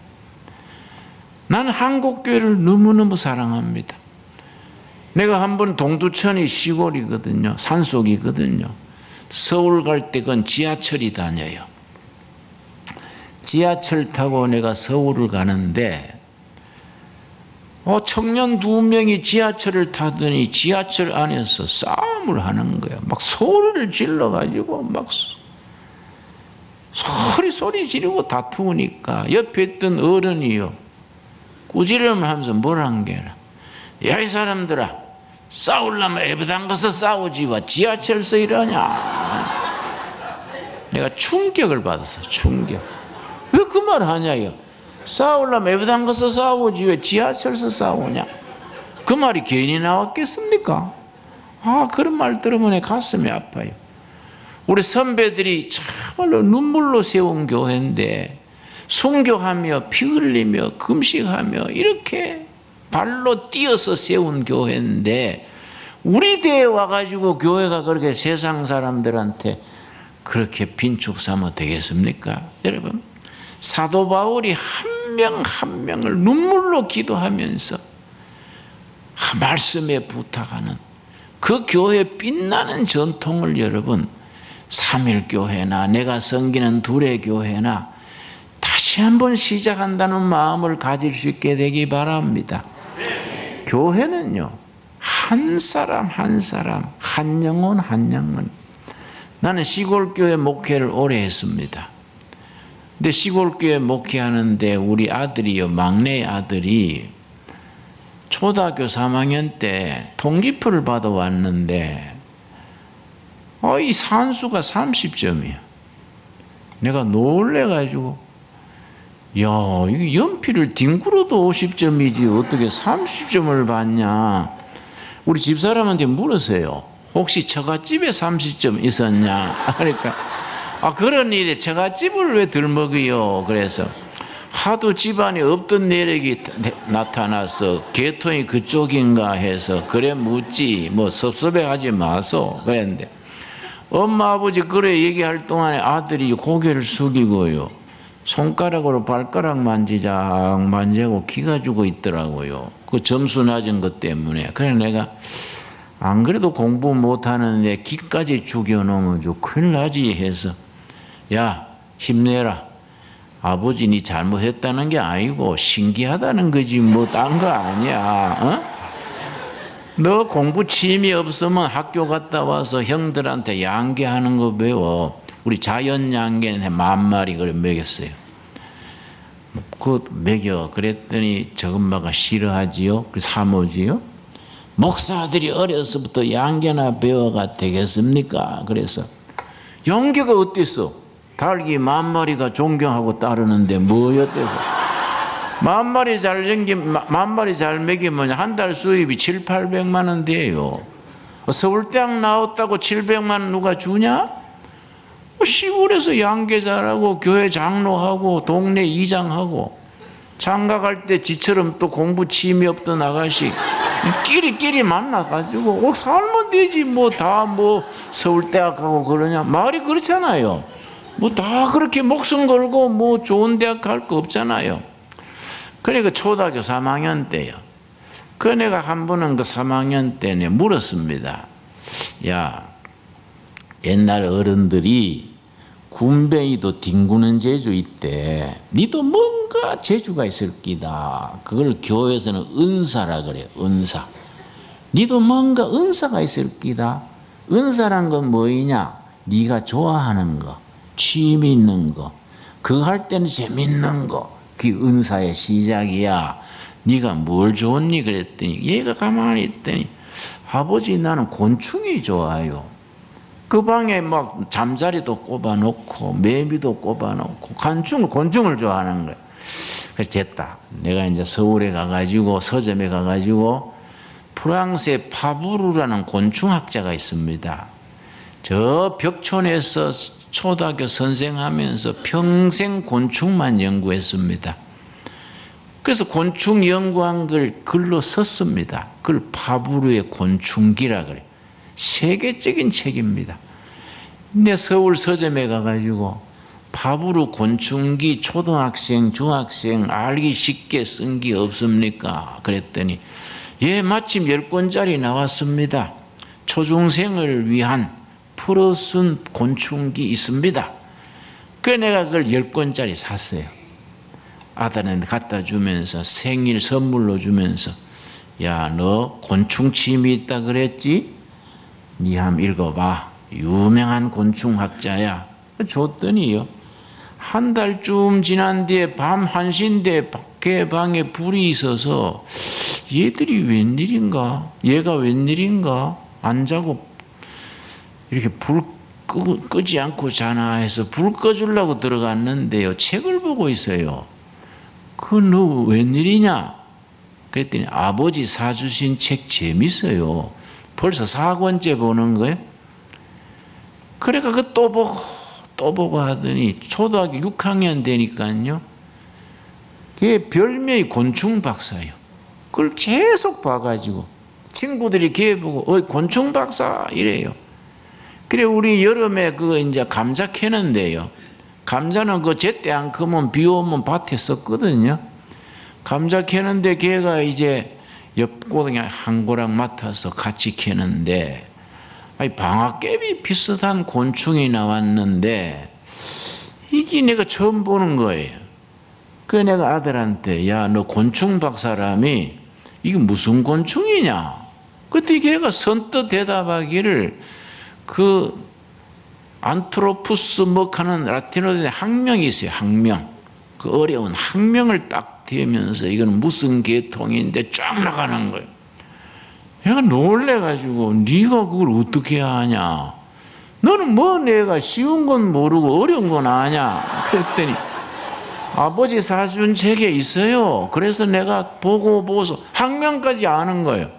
나는 한국교회를 너무너무 사랑합니다. 내가 한번 동두천이 시골이거든요. 산속이거든요. 서울 갈 때 그건 지하철이 다녀요. 지하철 타고 내가 서울을 가는데 청년 2명이 지하철을 타더니 지하철 안에서 싸움을 하는 거야. 막 소리를 질러가지고 막 소리 지르고 다투니까 옆에 있던 어른이요, 꾸지람을 하면서 뭐란 게라. 야, 이 사람들아, 싸우려면 에베당 가서 싸우지 와 지하철에서 이러냐. 내가 충격을 받았어. 충격. 왜 그 말 하냐요. 싸우려면 에베당 가서 싸우지 왜 지하철에서 싸우냐. 그 말이 괜히 나왔겠습니까? 그런 말 들으면 내 가슴이 아파요. 우리 선배들이 참말로 눈물로 세운 교회인데 순교하며 피 흘리며 금식하며 이렇게 발로 뛰어서 세운 교회인데 우리 대에 와가지고 교회가 그렇게 세상 사람들한테 그렇게 빈축 삼아 되겠습니까? 여러분, 사도 바울이 한 명 한 명을 눈물로 기도하면서 말씀에 부탁하는 그 교회의 빛나는 전통을 여러분, 삼일교회나 내가 섬기는 둘의 교회나 다시 한번 시작한다는 마음을 가질 수 있게 되기 바랍니다. 교회는요, 한 사람 한 사람, 한 영혼 한 영혼. 나는 시골교회 목회를 오래 했습니다. 근데 시골교회 목회하는데 우리 아들이요, 막내 아들이 초등학교 3학년 때 통지표를 받아왔는데 이 산수가 30점이야. 내가 놀래가지고, 야, 이거 연필을 뒹굴어도 50점이지 어떻게 30점을 받냐. 우리 집사람한테 물었어요. 혹시 처갓집에 30점 있었냐. 그러니까 그런 일에 처갓집을 왜 들먹어요. 그래서 하도 집안에 없던 내력이 나타나서 계통이 그쪽인가 해서 그래 묻지 뭐 섭섭해하지 마소 그랬는데, 엄마 아버지 그래 얘기할 동안에 아들이 고개를 숙이고요, 손가락으로 발가락 만지고 기가 죽어 있더라고요. 그 점수 낮은 것 때문에. 그래 내가 안 그래도 공부 못하는데 기까지 죽여놓으면 좀 큰일 나지 해서, 야 힘내라. 아버지 니 잘못했다는 게 아니고 신기하다는 거지 뭐 딴 거 아니야. 너 공부 취미 없으면 학교 갔다 와서 형들한테 양계하는 거 배워. 우리 자연 양계는 10,000마리 그래 먹였어요. 그 먹여. 그랬더니 저엄마가 싫어하지요. 그래서 사모지요. 목사들이 어려서부터 양계나 배워가 되겠습니까? 그래서 양계가 어땠어? 닭이 10,000마리가 존경하고 따르는데 뭐였대서? 10,000마리 잘 생긴 10,000마리 잘 먹이면 한 달 수입이 700-800만 원 돼요. 서울대학 나왔다고 700만 원 누가 주냐? 시골에서 양계 잘하고 교회 장로하고 동네 이장하고 장가 갈 때 지처럼 또 공부 취미 없던 아가씨 끼리끼리 만나가지고 살면 되지 뭐 다 뭐 서울대학 가고 그러냐. 말이 그렇잖아요. 뭐 다 그렇게 목숨 걸고 뭐 좋은 대학 갈 거 없잖아요. 그러니까 초등학교 3학년 때요. 그 내가 한 번은 그 3학년 때 내 물었습니다. 야, 옛날 어른들이 군뱅이도 뒹구는 재주 있대. 니도 뭔가 재주가 있을 끼다. 그걸 교회에서는 은사라 그래. 은사. 니도 뭔가 은사가 있을 끼다. 은사란 건 뭐이냐? 니가 좋아하는 거, 취미 있는 거, 그거 할 때는 재밌는 거. 그게 은사의 시작이야. 네가 뭘 좋니? 그랬더니 얘가 가만히 있더니 아버지 나는 곤충이 좋아요. 그 방에 막 잠자리도 꼽아놓고 매미도 꼽아놓고 곤충을 좋아하는 거예요. 그래서 됐다. 내가 이제 서울에 가가지고 서점에 가가지고 프랑스의 파브르라는 곤충학자가 있습니다. 저 벽촌에서 초등학교 선생하면서 평생 곤충만 연구했습니다. 그래서 곤충 연구한 걸 글로 썼습니다. 그걸 파브르의 곤충기라 그래요. 세계적인 책입니다. 근데 서울 서점에 가가지고 파브르 곤충기 초등학생, 중학생 알기 쉽게 쓴 게 없습니까? 그랬더니 예, 마침 10권짜리 나왔습니다. 초중생을 위한 풀어 쓴 곤충기 있습니다. 그래서 내가 그걸 10권짜리 샀어요. 아들한테 갖다 주면서 생일 선물로 주면서 야, 너 곤충 취미 있다 그랬지? 니 한번 읽어봐. 유명한 곤충학자야. 줬더니요. 한 달쯤 지난 뒤에 밤 1시인데 밖에 방에 불이 있어서 얘들이 웬일인가? 얘가 웬일인가? 안 자고 이렇게 불 끄지 않고 자나 해서 불 꺼주려고 들어갔는데요. 책을 보고 있어요. 너 웬일이냐? 그랬더니 아버지 사주신 책 재밌어요. 벌써 4권째 보는 거예요. 그러니까 그 또 보고 하더니 초등학교 6학년 되니까요. 걔 별명이 곤충 박사예요. 그걸 계속 봐가지고 친구들이 걔 보고 어이 곤충 박사 이래요. 그래 우리 여름에 이제 감자 캐는데요. 감자는 제때 안 크면 비 오면 밭에 썼거든요. 감자 캐는데 걔가 이제 옆고등에 한 고랑 맡아서 같이 캐는데 방아깨비 비슷한 곤충이 나왔는데 이게 내가 처음 보는 거예요. 그래서 내가 아들한테 야, 너 곤충 박사람이 이게 무슨 곤충이냐? 그때 걔가 선뜻 대답하기를 안트로푸스 하는 라틴어의 학명이 있어요. 학명. 그 어려운 학명을 딱 대면서 이건 무슨 계통인데 쫙 나가는 거예요. 내가 놀래가지고 네가 그걸 어떻게 하냐? 너는 내가 쉬운 건 모르고 어려운 건 아냐? 그랬더니 아버지 사준 책에 있어요. 그래서 내가 보고서 학명까지 아는 거예요.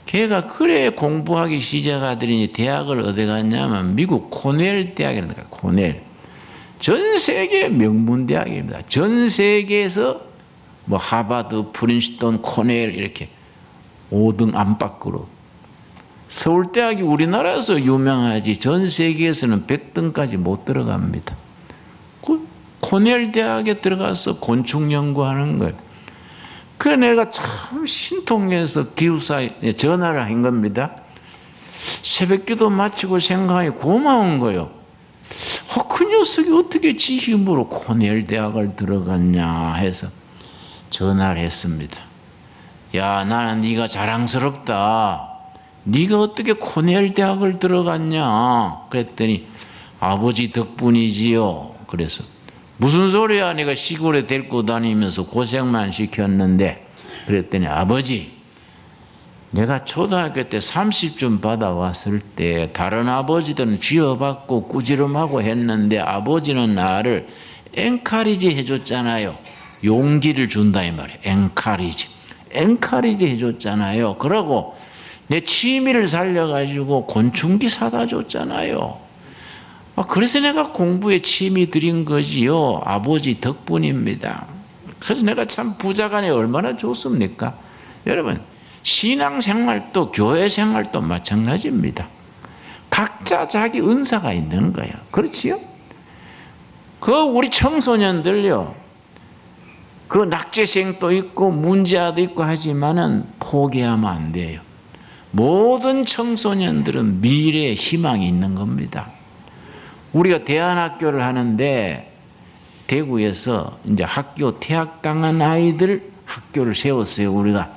걔가 그래 공부하기 시작하더니 대학을 어디 갔냐면 미국 코넬 대학이랍니다. 코넬. 전 세계 명문 대학입니다. 전 세계에서 하버드, 프린스턴, 코넬 이렇게 5등 안팎으로. 서울대학이 우리나라에서 유명하지 전 세계에서는 100등까지 못 들어갑니다. 코넬 대학에 들어가서 곤충 연구하는 거예요. 그래 내가 참 신통해서 기숙사에 전화를 한 겁니다. 새벽기도 마치고 생각하니 고마운 거예요. 그 녀석이 어떻게 지 힘으로 코넬 대학을 들어갔냐 해서 전화를 했습니다. 야, 나는 네가 자랑스럽다. 네가 어떻게 코넬 대학을 들어갔냐? 그랬더니 아버지 덕분이지요. 그래서 무슨 소리야? 내가 시골에 데리고 다니면서 고생만 시켰는데. 그랬더니 아버지, 내가 초등학교 때 30점 받아왔을 때 다른 아버지들은 쥐어받고 꾸지름하고 했는데 아버지는 나를 엔카리지 해줬잖아요. 용기를 준다 이 말이에요. 엔카리지 해줬잖아요. 그러고 내 취미를 살려가지고 곤충기 사다 줬잖아요. 그래서 내가 공부에 취미 들인 거지요. 아버지 덕분입니다. 그래서 내가 참 부자간에 얼마나 좋습니까? 여러분, 신앙생활도 교회 생활도 마찬가지입니다. 각자 자기 은사가 있는 거예요. 그렇지요? 우리 청소년들요. 낙제생도 있고 문제아도 있고 하지만은 포기하면 안 돼요. 모든 청소년들은 미래에 희망이 있는 겁니다. 우리가 대안학교를 하는데 대구에서 이제 학교 퇴학당한 아이들 학교를 세웠어요. 우리가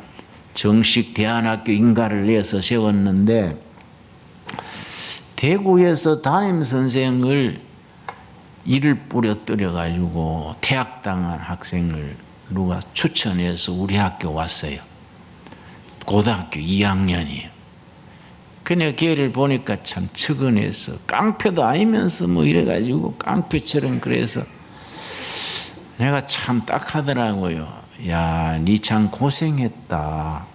정식 대안학교 인가를 내서 세웠는데 대구에서 담임선생을 이를 뿌려뜨려 가지고 퇴학당한 학생을 누가 추천해서 우리 학교 왔어요. 고등학교 2학년이에요. 그 내가 걔를 보니까 참 측은해서 깡패도 아니면서 뭐 이래가지고 깡패처럼 그래서 내가 참 딱하더라고요. 야, 니 참 고생했다.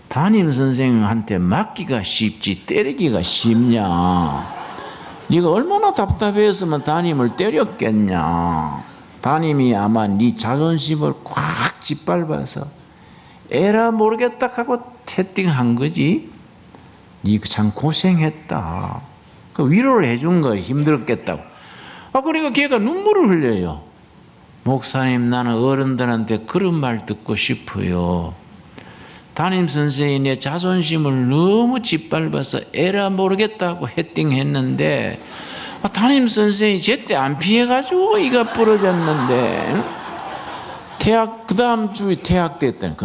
담임 선생님한테 맞기가 쉽지 때리기가 쉽냐. 네가 얼마나 답답했으면 담임을 때렸겠냐. 담임이 아마 네 자존심을 꽉 짓밟아서 에라 모르겠다 하고 채팅한 거지. 네 참 고생했다. 그 위로를 해준 거예요. 힘들었겠다고. 그러니까 걔가 눈물을 흘려요. 목사님, 나는 어른들한테 그런 말 듣고 싶어요. 담임 선생님이 내 자존심을 너무 짓밟아서 에라 모르겠다고 헤팅했는데 담임 선생님이 제때 안 피해가지고 이가 부러졌는데 그 다음 주에 퇴학됐다니.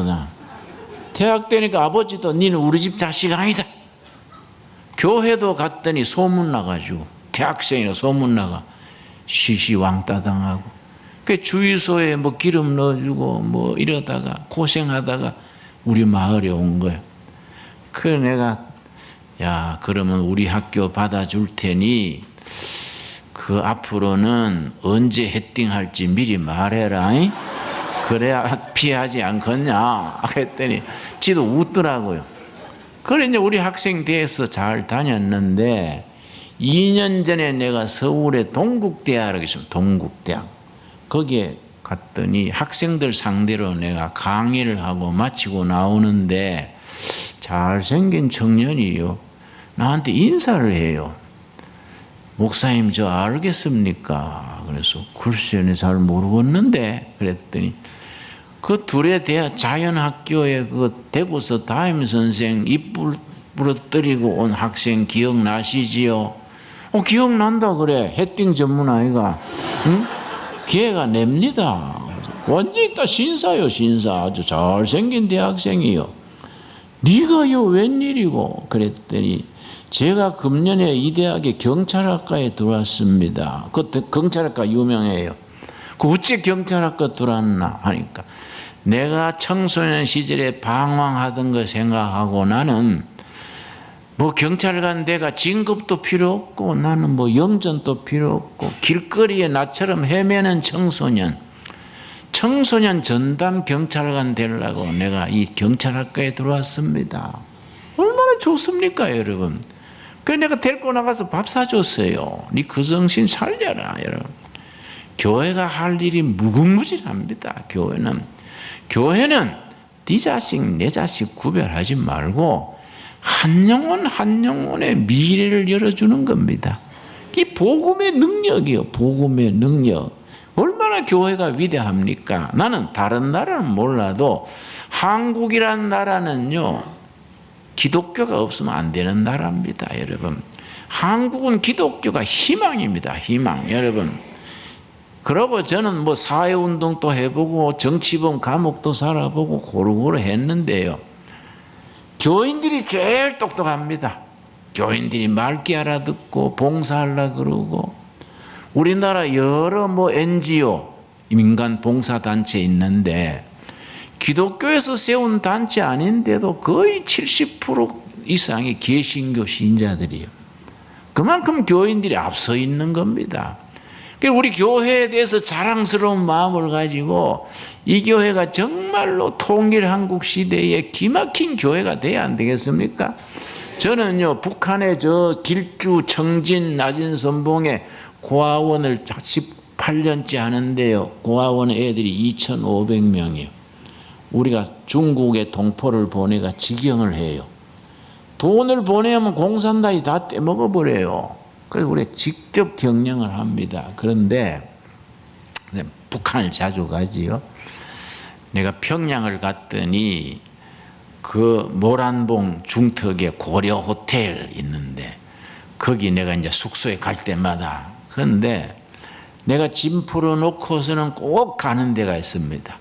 퇴학 되니까 아버지도 니는 우리 집 자식 아니다. 교회도 갔더니 소문 나가지고 대학생이라 소문 나가 시시왕따당하고 그 주유소에 뭐 기름 넣어주고 뭐 이러다가 고생하다가 우리 마을에 온 거예요. 그래 내가 야 그러면 우리 학교 받아줄 테니 그 앞으로는 언제 헤딩할지 미리 말해라. 그래야 피하지 않겠냐 했더니 지도 웃더라고요. 그래 이제 우리 학생 대에서 잘 다녔는데 2년 전에 내가 서울의 동국대학을 있습니다. 동국대학. 거기에 갔더니 학생들 상대로 내가 강의를 하고 마치고 나오는데 잘생긴 청년이요. 나한테 인사를 해요. 목사님 저 알겠습니까? 그래서 글쎄요 잘 모르겠는데 그랬더니 그 둘의 자연학교에 그 대구서 담임 선생 입 부러뜨리고 온 학생 기억나시지요? 기억난다 그래. 헤딩 전문 아이가. 응? 걔가 냅니다. 완전히 다 신사요 신사. 아주 잘생긴 대학생이요. 네가요 웬일이고 그랬더니 제가 금년에 이 대학에 경찰학과에 들어왔습니다. 그 경찰학과 유명해요. 그 어째 경찰학과 들어왔나 하니까 내가 청소년 시절에 방황하던 거 생각하고 나는 뭐 경찰관 내가 진급도 필요 없고 나는 뭐 영전도 필요 없고 길거리에 나처럼 헤매는 청소년 전담 경찰관 되려고 내가 이 경찰학과에 들어왔습니다. 얼마나 좋습니까 여러분. 그래서 내가 데리고 나가서 밥 사줬어요. 네 그 정신 살려라 여러분. 교회가 할 일이 무궁무진합니다. 교회는 네 자식 내 자식 구별하지 말고 한 영혼 한 영혼의 미래를 열어주는 겁니다. 이 복음의 능력이요. 복음의 능력. 얼마나 교회가 위대합니까? 나는 다른 나라는 몰라도 한국이란 나라는요. 기독교가 없으면 안 되는 나라입니다. 여러분. 한국은 기독교가 희망입니다. 희망. 여러분. 그러고 저는 뭐 사회운동도 해보고 정치범 감옥도 살아보고 고루고루 했는데요. 교인들이 제일 똑똑합니다. 교인들이 맑게 알아듣고 봉사하려고 그러고 우리나라 여러 뭐 NGO 민간 봉사단체 있는데 기독교에서 세운 단체 아닌데도 거의 70% 이상이 개신교 신자들이에요. 그만큼 교인들이 앞서 있는 겁니다. 우리 교회에 대해서 자랑스러운 마음을 가지고 이 교회가 정말로 통일 한국 시대에 기막힌 교회가 돼야 안 되겠습니까? 저는요 북한의 저 길주 청진 낮은 선봉에 고아원을 18년째 하는데요. 고아원 애들이 2,500명이에요. 우리가 중국에 동포를 보내가 직영을 해요. 돈을 보내면 공산당이 다 떼먹어버려요. 그래서 우리가 직접 경영을 합니다. 그런데 북한을 자주 가지요. 내가 평양을 갔더니 그 모란봉 중턱에 고려 호텔 있는데 거기 내가 이제 숙소에 갈 때마다 그런데 내가 짐 풀어놓고서는 꼭 가는 데가 있습니다.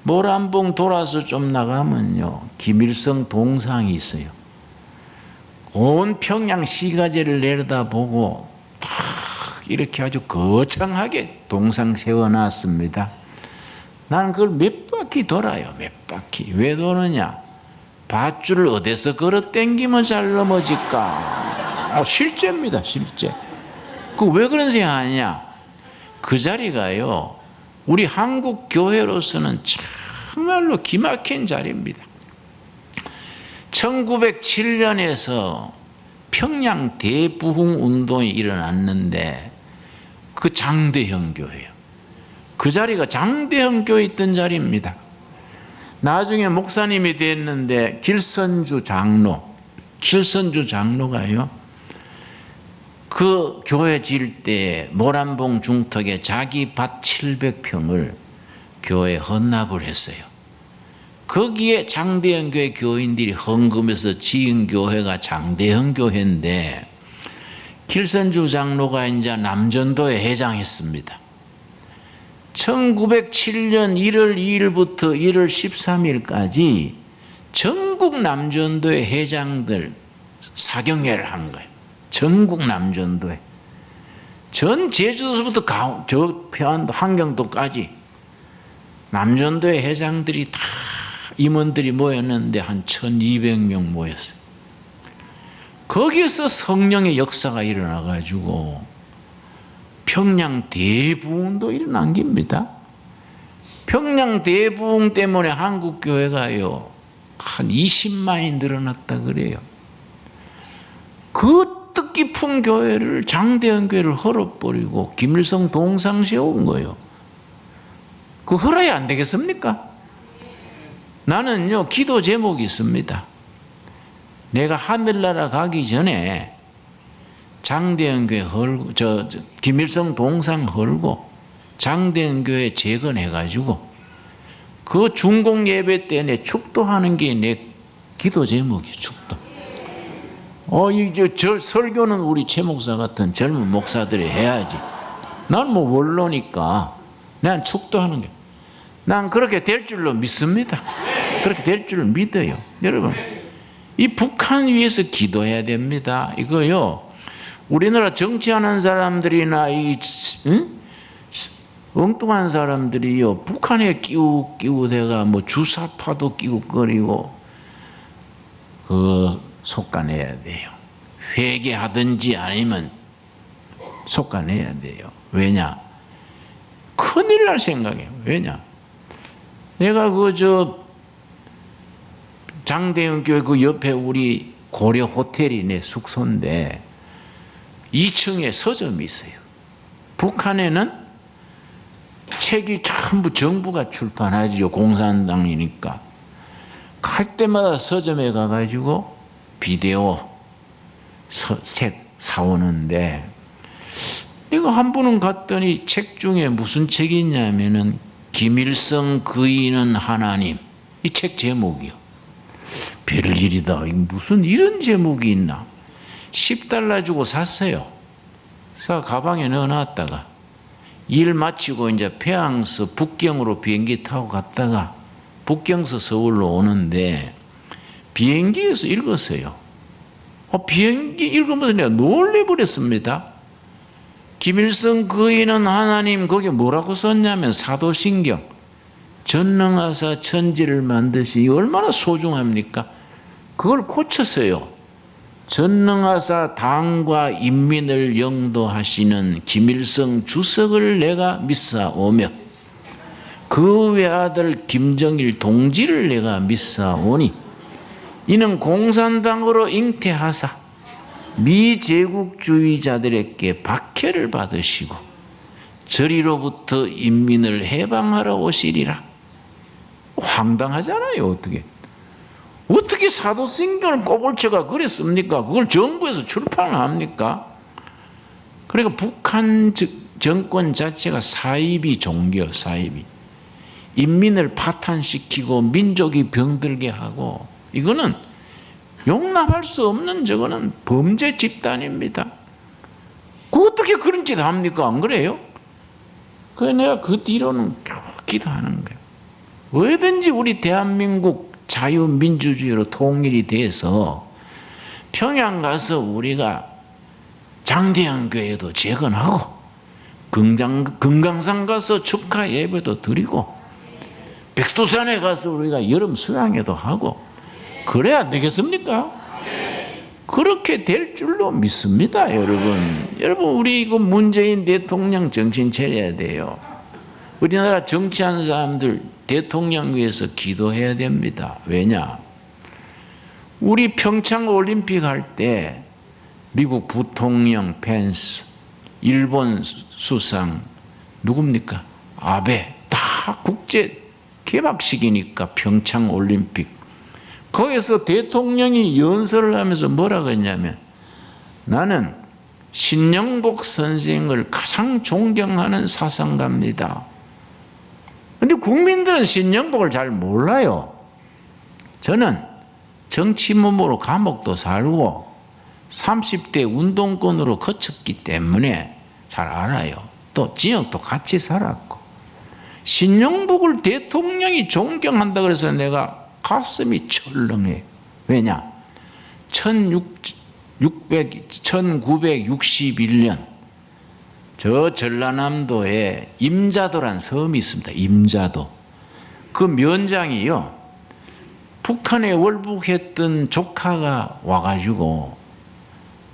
모란봉 돌아서 좀 나가면요 김일성 동상이 있어요. 온 평양 시가지를 내려다보고 탁 이렇게 아주 거창하게 동상 세워놨습니다. 나는 그걸 몇 바퀴 돌아요. 몇 바퀴. 왜 도느냐? 밧줄을 어디서 걸어 당기면 잘 넘어질까? 실제입니다. 실제. 그 왜 그런 생각하냐? 그 자리가요, 우리 한국 교회로서는 정말로 기막힌 자리입니다. 1907년에서 평양 대부흥 운동이 일어났는데 그 장대형 교회예요. 그 자리가 장대형 교회 있던 자리입니다. 나중에 목사님이 됐는데 길선주 장로가요, 그 교회 지을 때 모란봉 중턱에 자기 밭 700평을 교회에 헌납을 했어요. 거기에 장대형 교회 교인들이 헌금해서 지은 교회가 장대형 교회인데, 길선주 장로가 이제 남전도에 회장했습니다. 1907년 1월 2일부터 1월 13일까지 전국 남전도의 회장들 사경회를 한 거예요. 전국 남전도에. 전 제주도서부터 저 평안도 한경도까지 남전도의 회장들이 다 임원들이 모였는데 한 1200명 모였어요. 거기에서 성령의 역사가 일어나가지고 평양 대부흥도 일어난 겁니다. 평양 대부흥 때문에 한국 교회가요, 한 20만이 늘어났다 그래요. 그 뜻깊은 교회를, 장대형 교회를 헐어버리고 김일성 동상 세운 거예요. 그 헐어야 안 되겠습니까? 나는요, 기도 제목이 있습니다. 내가 하늘나라 가기 전에 장대형 교회 헐고, 김일성 동상 헐고 장대형 교회 재건해가지고 그 중공 예배 때 내 축도하는 게 내 기도 제목이에요. 축도. 저 설교는 우리 최 목사 같은 젊은 목사들이 해야지. 난 뭐 원로니까 난 축도하는 게, 난 그렇게 될 줄로 믿습니다. 그렇게 될 줄로 믿어요. 여러분, 이 북한 위해서 기도해야 됩니다. 이거요, 우리나라 정치하는 사람들이나 엉뚱한 사람들이요, 북한에 끼우대가 뭐 주사파도 끼우거리고 그 속아내야 돼요. 회개하든지 아니면 속아내야 돼요. 왜냐? 큰일 날 생각이에요. 왜냐? 내가 장대형 교회 그 옆에 우리 고려 호텔이 내 숙소인데 2층에 서점이 있어요. 북한에는 책이 전부 정부가 출판하지요. 공산당이니까. 갈 때마다 서점에 가가지고 비디오 책 사오는데, 내가 한 번은 갔더니 책 중에 무슨 책이 있냐면은 김일성 그이는 하나님, 이 책 제목이요. 별일이다. 무슨 이런 제목이 있나? $10 주고 샀어요. 그래서 가방에 넣어놨다가 일 마치고 이제 평양서 북경으로 비행기 타고 갔다가 북경서 서울로 오는데 비행기에서 읽었어요. 비행기 읽으면서 내가 놀래버렸습니다. 김일성 그이는 하나님, 거기에 뭐라고 썼냐면 사도신경, 전능하사 천지를 만드시, 얼마나 소중합니까? 그걸 고쳤어요. 전능하사 당과 인민을 영도하시는 김일성 주석을 내가 믿사오며 그 외아들 김정일 동지를 내가 믿사오니 이는 공산당으로 잉태하사 미제국주의자들에게 박해를 받으시고 저리로부터 인민을 해방하러 오시리라. 황당하잖아요. 어떻게 사도신경을 꼬불쳐가 그랬습니까? 그걸 정부에서 출판을 합니까? 그러니까 북한 정권 자체가 사이비 종교, 사이비. 인민을 파탄시키고 민족이 병들게 하고, 이거는 용납할 수 없는, 저거는 범죄 집단입니다. 어떻게 그런 짓 합니까? 안 그래요? 그래서 내가 그 뒤로는 기도하는 거예요. 뭐든지 우리 대한민국 자유민주주의로 통일이 돼서 평양 가서 우리가 장대형 교회도 재건하고 금강산 가서 축하 예배도 드리고 백두산에 가서 우리가 여름 수양회도 하고 그래야 되겠습니까? 그렇게 될 줄로 믿습니다, 여러분. 여러분, 우리 이거 문재인 대통령 정신 차려야 돼요. 우리나라 정치하는 사람들 대통령 위해서 기도해야 됩니다. 왜냐? 우리 평창 올림픽 할 때 미국 부통령 펜스, 일본 수상 누굽니까? 아베 다 국제 개막식이니까 평창 올림픽. 거기서 대통령이 연설을 하면서 뭐라고 했냐면 나는 신영복 선생을 가장 존경하는 사상가입니다. 근데 국민들은 신영복을 잘 몰라요. 저는 정치 몸으로 감옥도 살고 30대 운동권으로 거쳤기 때문에 잘 알아요. 또 지역도 같이 살았고 신영복을 대통령이 존경한다 그래서 내가 가슴이 철렁해. 왜냐? 1961년 저 전라남도에 임자도란 섬이 있습니다. 임자도. 그 면장이요, 북한에 월북했던 조카가 와가지고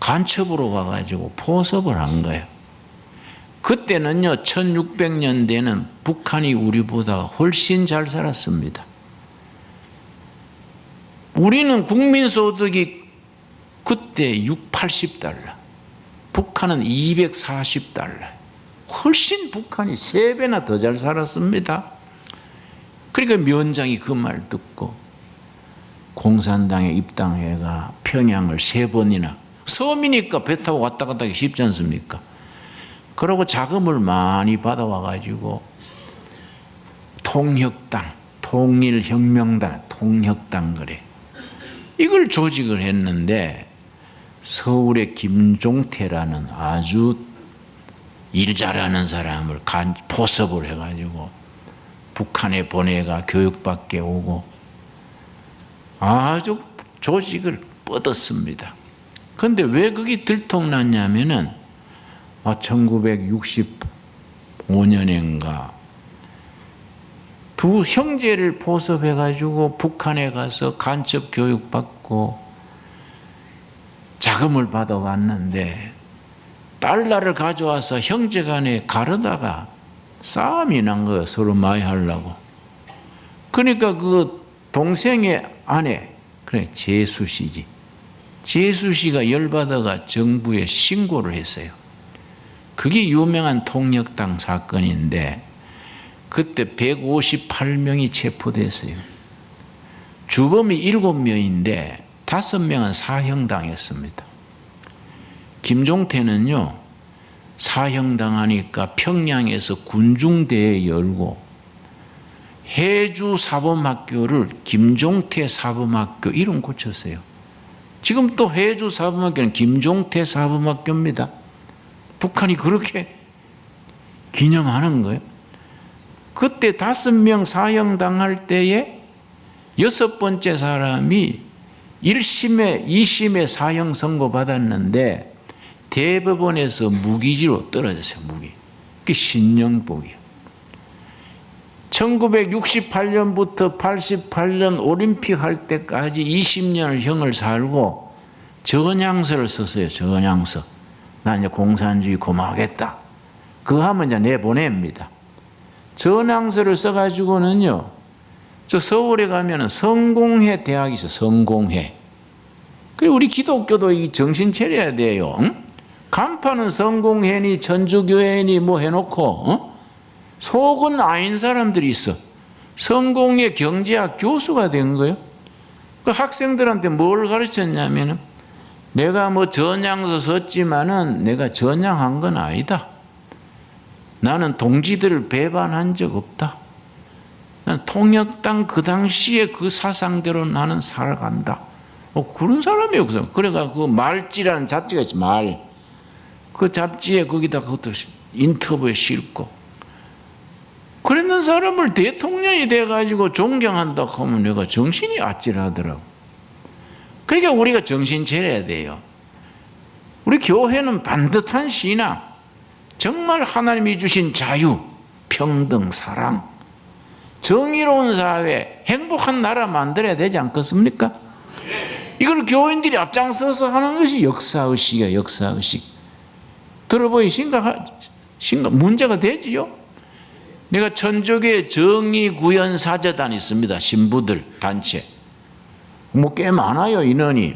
간첩으로 와가지고 포섭을 한 거예요. 그때는요 1600년대는 북한이 우리보다 훨씬 잘 살았습니다. 우리는 국민소득이 그때 80달러, 북한은 240달러. 훨씬 북한이 3배나 더 잘 살았습니다. 그러니까 면장이 그 말 듣고 공산당에 입당해가 평양을 3번이나, 섬이니까 배 타고 왔다 갔다 하기 쉽지 않습니까? 그러고 자금을 많이 받아와가지고 통혁당, 통일혁명당, 통혁당 그래. 이걸 조직을 했는데 서울의 김종태라는 아주 일 잘하는 사람을 포섭을 해가지고 북한에 보내가 교육받게 오고 아주 조직을 뻗었습니다. 그런데 왜 그게 들통났냐면은 1965년인가 두 형제를 포섭해가지고 북한에 가서 간첩 교육받고 자금을 받아왔는데 달러를 가져와서 형제간에 가르다가 싸움이 난 거예요. 서로 많이 하려고. 그러니까 그 동생의 아내, 그래 제수씨지. 제수씨가 열받아가 정부에 신고를 했어요. 그게 유명한 통역당 사건인데 그때 158명이 체포됐어요. 주범이 7명인데 5명은 사형당했습니다. 김종태는요, 사형당하니까 평양에서 군중대회 열고 해주 사범학교를 김종태 사범학교 이름 고쳤어요. 지금 또 해주 사범학교는 김종태 사범학교입니다. 북한이 그렇게 기념하는 거예요. 그때 5명 사형당할 때에 6번째 사람이 1심에 2심에 사형 선고 받았는데 대법원에서 무기지로 떨어졌어요. 무기. 그게 신영복이에요. 1968년부터 88년 올림픽 할 때까지 20년을 형을 살고 전향서를 썼어요. 전향서. 나 이제 공산주의 고마하겠다. 그거 하면 이제 내보냅니다. 전향서를 써가지고는요, 저 서울에 가면은 성공회 대학이 있어. 성공회. 그리고 우리 기독교도 이 정신 차려야 돼요. 응? 간판은 성공회니 천주교회니 뭐 해놓고 속은 아닌 사람들이 있어. 성공회 경제학 교수가 된 거예요. 그 학생들한테 뭘 가르쳤냐면은 내가 뭐 전향서 썼지만은 내가 전향한 건 아니다. 나는 동지들을 배반한 적 없다. 난 통역당 그 당시에 그 사상대로 나는 살아간다. 그런 사람이 없어. 그래가 그 말지라는 잡지가 있지, 말. 그 잡지에 거기다 그것도 인터뷰에 싣고. 그랬는 사람을 대통령이 돼가지고 존경한다 하면 내가 정신이 아찔하더라고. 그러니까 우리가 정신 차려야 돼요. 우리 교회는 반듯한 신앙, 정말 하나님이 주신 자유, 평등, 사랑, 정의로운 사회, 행복한 나라 만들어야 되지 않겠습니까? 이걸 교인들이 앞장서서 하는 것이 역사의식이야, 역사의식. 들어보니 문제가 되지요? 내가 천주교의 정의구현사재단 있습니다. 신부들 단체. 뭐 꽤 많아요, 인원이.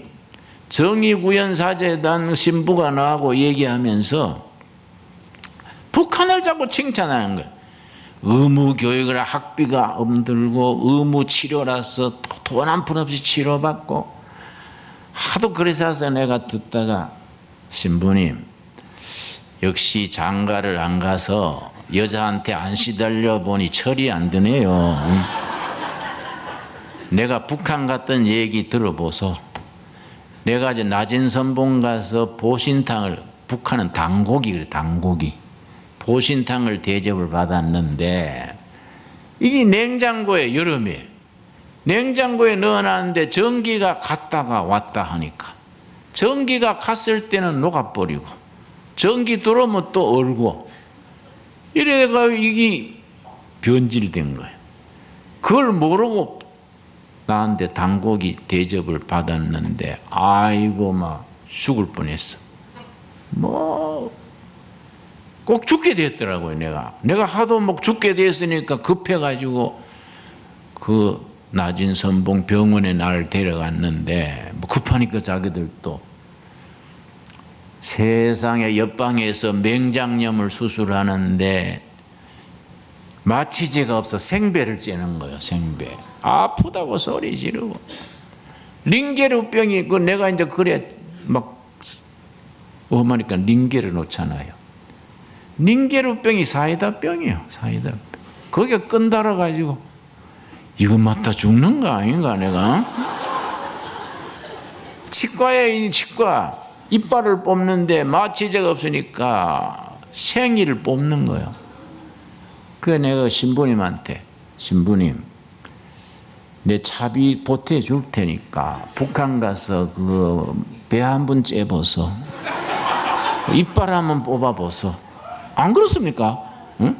정의구현사재단 신부가 나하고 얘기하면서 북한을 자꾸 칭찬하는 거예요. 의무교육이라 학비가 엄들고 의무치료라서 돈 한 푼 없이 치료받고 하도 그래서 내가 듣다가 신부님 역시 장가를 안 가서 여자한테 안 시달려 보니 철이 안 드네요. 내가 북한 갔던 얘기 들어보소. 내가 이제 낮은 선봉 가서 보신탕을, 북한은 당고기 그래, 당고기. 보신탕을 대접을 받았는데 이게 냉장고에 여름에 냉장고에 넣어놨는데 전기가 갔다가 왔다 하니까 전기가 갔을 때는 녹아버리고 전기 들어오면 또 얼고 이래가 이게 변질된 거예요. 그걸 모르고 나한테 당고기 대접을 받았는데 아이고 막 죽을 뻔했어. 뭐 꼭 죽게 됐더라고요. 내가 하도 막 죽게 됐으니까 급해가지고 그 낮은 선봉 병원에 나를 데려갔는데 뭐 급하니까 자기들도 세상에 옆방에서 맹장염을 수술하는데 마취제가 없어 생배를 째는 거예요. 생배. 아프다고 소리 지르고 링게르병이 그 내가 이제 그래 막 엄하니까 링게를 놓잖아요. 링게르병이 사이다병이에요. 사이다병. 거기에 끈 달아가지고 이거 맞다 죽는 거 아닌가 내가? 치과에 치과 이빨을 뽑는데 마취제가 없으니까 생이를 뽑는 거예요. 그래 내가 신부님한테 신부님 내 차비 보태줄 테니까 북한 가서 그 배 한 번 째보소. 이빨 한번 뽑아보소. 안 그렇습니까? 응?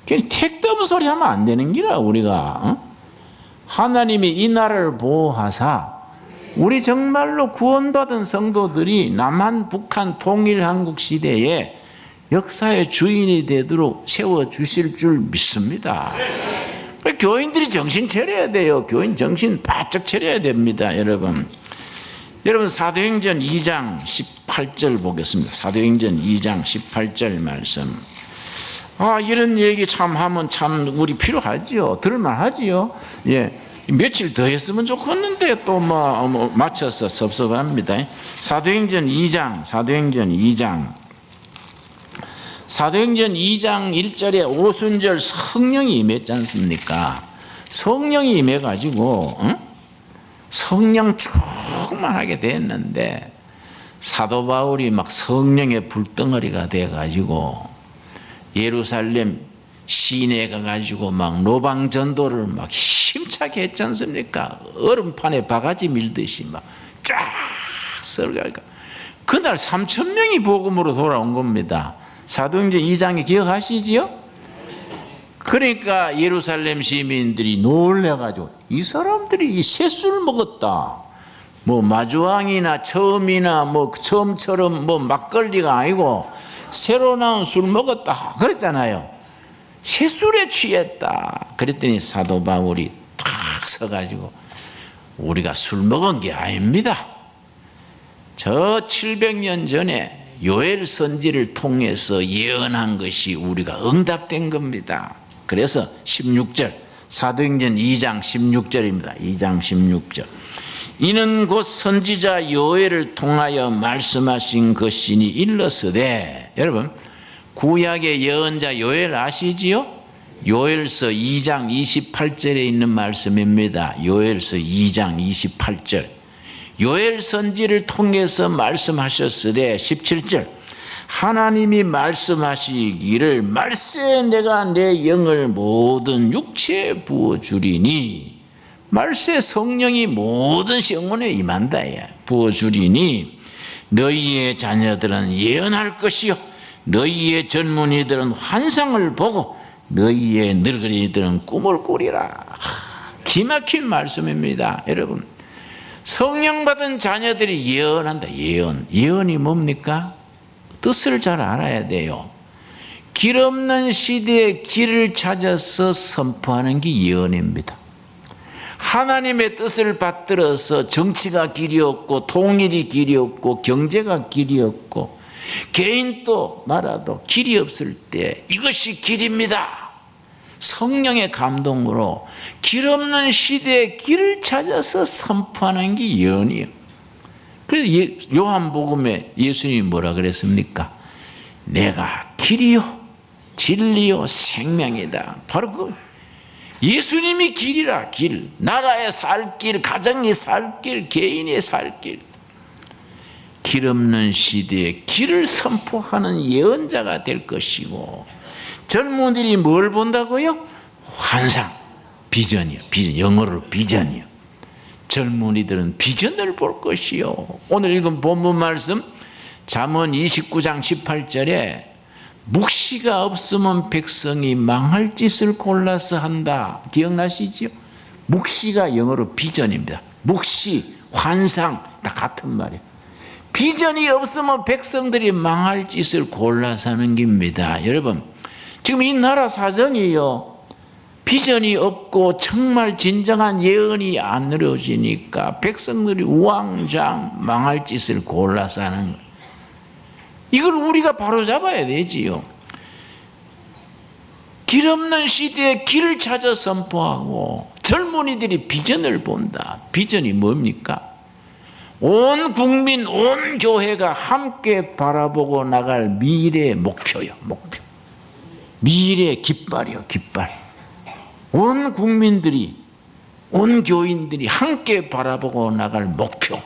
괜히 택도 없는 소리 하면 안 되는 기라 우리가. 응? 하나님이 이 나라를 보호하사 우리 정말로 구원받은 성도들이 남한 북한 통일 한국 시대에 역사의 주인이 되도록 세워주실 줄 믿습니다. 교인들이 정신 차려야 돼요. 교인 정신 바짝 차려야 됩니다. 여러분 사도행전 2장 18절 보겠습니다. 사도행전 2장 18절 말씀. 이런 얘기 참 하면 참 우리 필요하지요. 들을만하지요. 예. 며칠 더 했으면 좋겠는데 또 뭐 맞춰서 섭섭합니다. 사도행전 2장 1절에 오순절 성령이 임했지 않습니까? 성령이 임해가지고 성령 충만하게 됐는데 사도 바울이 막 성령의 불덩어리가 돼가지고 예루살렘 시내에 가가지고 막 노방 전도를 막 힘차게 했지 않습니까? 얼음판에 바가지 밀듯이 막 쫙 썰갈까. 그날 3,000명이 복음으로 돌아온 겁니다. 사도행전 2장에 기억하시지요? 그러니까 예루살렘 시민들이 놀래가지고 이 사람들이 이 셋술 먹었다. 뭐 마주왕이나 처음이나 뭐 처음처럼 뭐 막걸리가 아니고 새로 나온 술 먹었다 그랬잖아요. 셋술에 취했다. 그랬더니 사도 바울이 탁 서가지고 우리가 술 먹은 게 아닙니다. 저 700년 전에 요엘 선지를 통해서 예언한 것이 우리가 응답된 겁니다. 그래서 16절 사도행전 2장 16절입니다. 2장 16절 이는 곧 선지자 요엘을 통하여 말씀하신 것이니 일러스되. 여러분 구약의 예언자 요엘 아시지요? 요엘서 2장 28절에 있는 말씀입니다. 요엘서 2장 28절 요엘 선지를 통해서 말씀하셨으되 17절 하나님이 말씀하시기를 말세 내가 내 영을 모든 육체에 부어주리니. 말세 성령이 모든 영혼에 임한다. 부어주리니 너희의 자녀들은 예언할 것이요 너희의 젊은이들은 환상을 보고 너희의 늙은이들은 꿈을 꾸리라. 기막힌 말씀입니다. 여러분, 성령 받은 자녀들이 예언한다. 예언이 뭡니까? 뜻을 잘 알아야 돼요. 길 없는 시대에 길을 찾아서 선포하는 게 예언입니다. 하나님의 뜻을 받들어서 정치가 길이 없고 통일이 길이 없고 경제가 길이 없고 개인도 나라도 길이 없을 때 이것이 길입니다. 성령의 감동으로 길 없는 시대에 길을 찾아서 선포하는 게 예언이에요. 그래서 요한복음에 예수님이 뭐라 그랬습니까? 내가 길이요 진리요 생명이다. 바로 그 예수님이 길이라. 길, 나라의 살 길, 가정이 살 길, 개인의 살 길. 길 없는 시대에 길을 선포하는 예언자가 될 것이고, 젊은이들이 뭘 본다고요? 환상, 비전이요. 비전, 영어로 비전이요. 젊은이들은 비전을 볼 것이요. 오늘 읽은 본문 말씀 잠언 29장 18절에 묵시가 없으면 백성이 망할 짓을 골라서 한다. 기억나시죠? 묵시가 영어로 비전입니다. 묵시, 환상 다 같은 말이에요. 비전이 없으면 백성들이 망할 짓을 골라서 하는 겁니다. 여러분, 지금 이 나라 사정이요, 비전이 없고 정말 진정한 예언이 안 이루어지니까 백성들이 우왕좌왕 망할 짓을 골라서 하는 거예요. 이걸 우리가 바로잡아야 되지요. 길 없는 시대에 길을 찾아 선포하고 젊은이들이 비전을 본다. 비전이 뭡니까? 온 국민, 온 교회가 함께 바라보고 나갈 미래의 목표요. 목표. 미래의 깃발이요. 깃발. 온 국민들이, 온 교인들이 함께 바라보고 나갈 목표.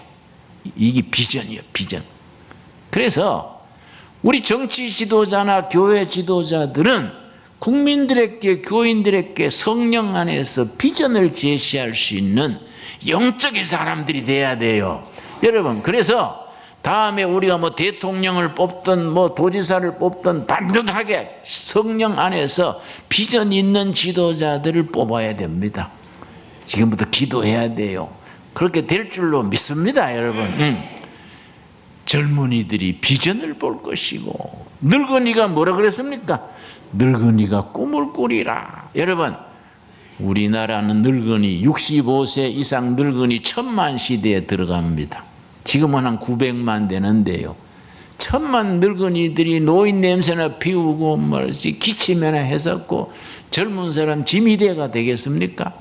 이게 비전이요. 비전. 그래서 우리 정치 지도자나 교회 지도자들은 국민들에게, 교인들에게 성령 안에서 비전을 제시할 수 있는 영적인 사람들이 돼야 돼요. 여러분, 그래서 다음에 우리가 뭐 대통령을 뽑든 뭐 도지사를 뽑든 반듯하게 성령 안에서 비전 있는 지도자들을 뽑아야 됩니다. 지금부터 기도해야 돼요. 그렇게 될 줄로 믿습니다, 여러분. 젊은이들이 비전을 볼 것이고, 늙은이가 뭐라 그랬습니까? 늙은이가 꿈을 꾸리라. 여러분, 우리나라는 늙은이 65세 이상 늙은이 1000만 시대에 들어갑니다. 지금은 한 900만 되는데요. 1000만 늙은이들이 노인 냄새나 피우고 말이지 기침이나 해섰고 젊은 사람 지미대가 되겠습니까?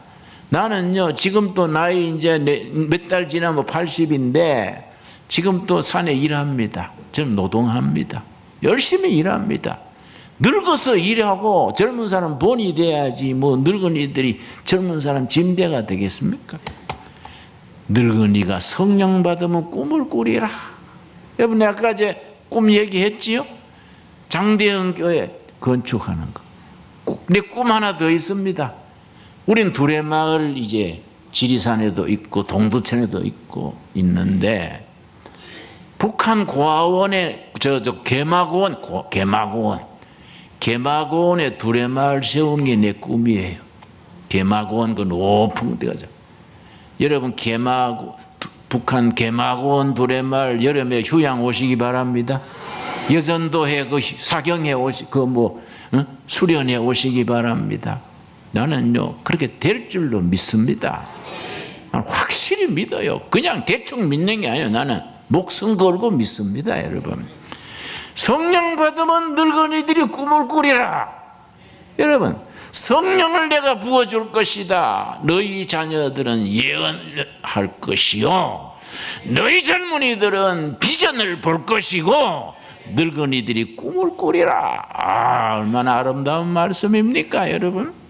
나는요, 지금 또 나이 이제 몇 달 지나면 80인데 지금 또 산에 일합니다. 저는 노동합니다. 열심히 일합니다. 늙어서 일하고 젊은 사람 본이 돼야지 뭐 늙은이들이 젊은 사람 짐대가 되겠습니까? 늙은이가 성령 받으면 꿈을 꾸리라. 여러분, 아까 이제 꿈 얘기했지요? 장대형 교회 건축하는 거. 근데 꿈 하나 더 있습니다. 우린 두레마을 이제 지리산에도 있고 동두천에도 있고 있는데, 북한 고아원에 개마고원에 두레마을 세우는 게 내 꿈이에요. 개마고원 그 높은 데가. 여러분, 북한 개마고원 두레마을 여름에 휴양 오시기 바랍니다. 여전도해 그 사경에 수련회 오시기 바랍니다. 나는요 그렇게 될 줄로 믿습니다. 확실히 믿어요. 그냥 대충 믿는 게 아니에요. 나는 목숨 걸고 믿습니다, 여러분. 성령 받으면 늙은이들이 꿈을 꾸리라. 여러분, 성령을 내가 부어줄 것이다. 너희 자녀들은 예언할 것이요, 너희 젊은이들은 비전을 볼 것이고 늙은이들이 꿈을 꾸리라. 얼마나 아름다운 말씀입니까, 여러분?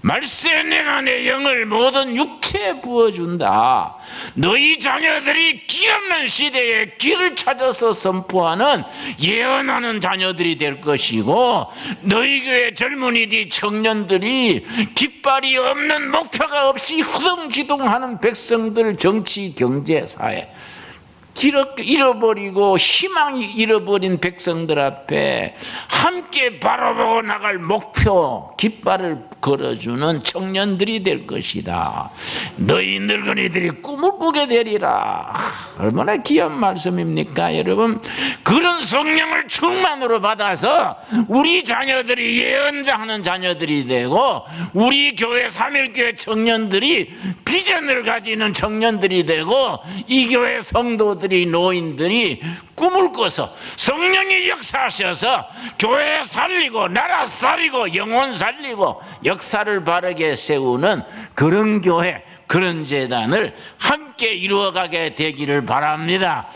말세 내가 내 영을 모든 육체에 부어준다. 너희 자녀들이 길 없는 시대에 길을 찾아서 선포하는 예언하는 자녀들이 될 것이고, 너희 교회 젊은이들이, 청년들이 깃발이 없는 목표가 없이 후동지동하는 백성들, 정치, 경제, 사회, 잃어버리고 희망이 잃어버린 백성들 앞에 함께 바라보고 나갈 목표, 깃발을 걸어주는 청년들이 될 것이다. 너희 늙은이들이 꿈을 꾸게 되리라. 얼마나 귀한 말씀입니까, 여러분? 그런 성령을 충만으로 받아서 우리 자녀들이 예언자하는 자녀들이 되고, 우리 교회 삼일교회 청년들이 비전을 가지는 청년들이 되고, 이 교회 성도들이, 노인들이 꿈을 꿔서 성령이 역사하셔서 교회 살리고 나라 살리고 영혼 살리고 역사를 바르게 세우는 그런 교회, 그런 재단을 함께 이루어가게 되기를 바랍니다.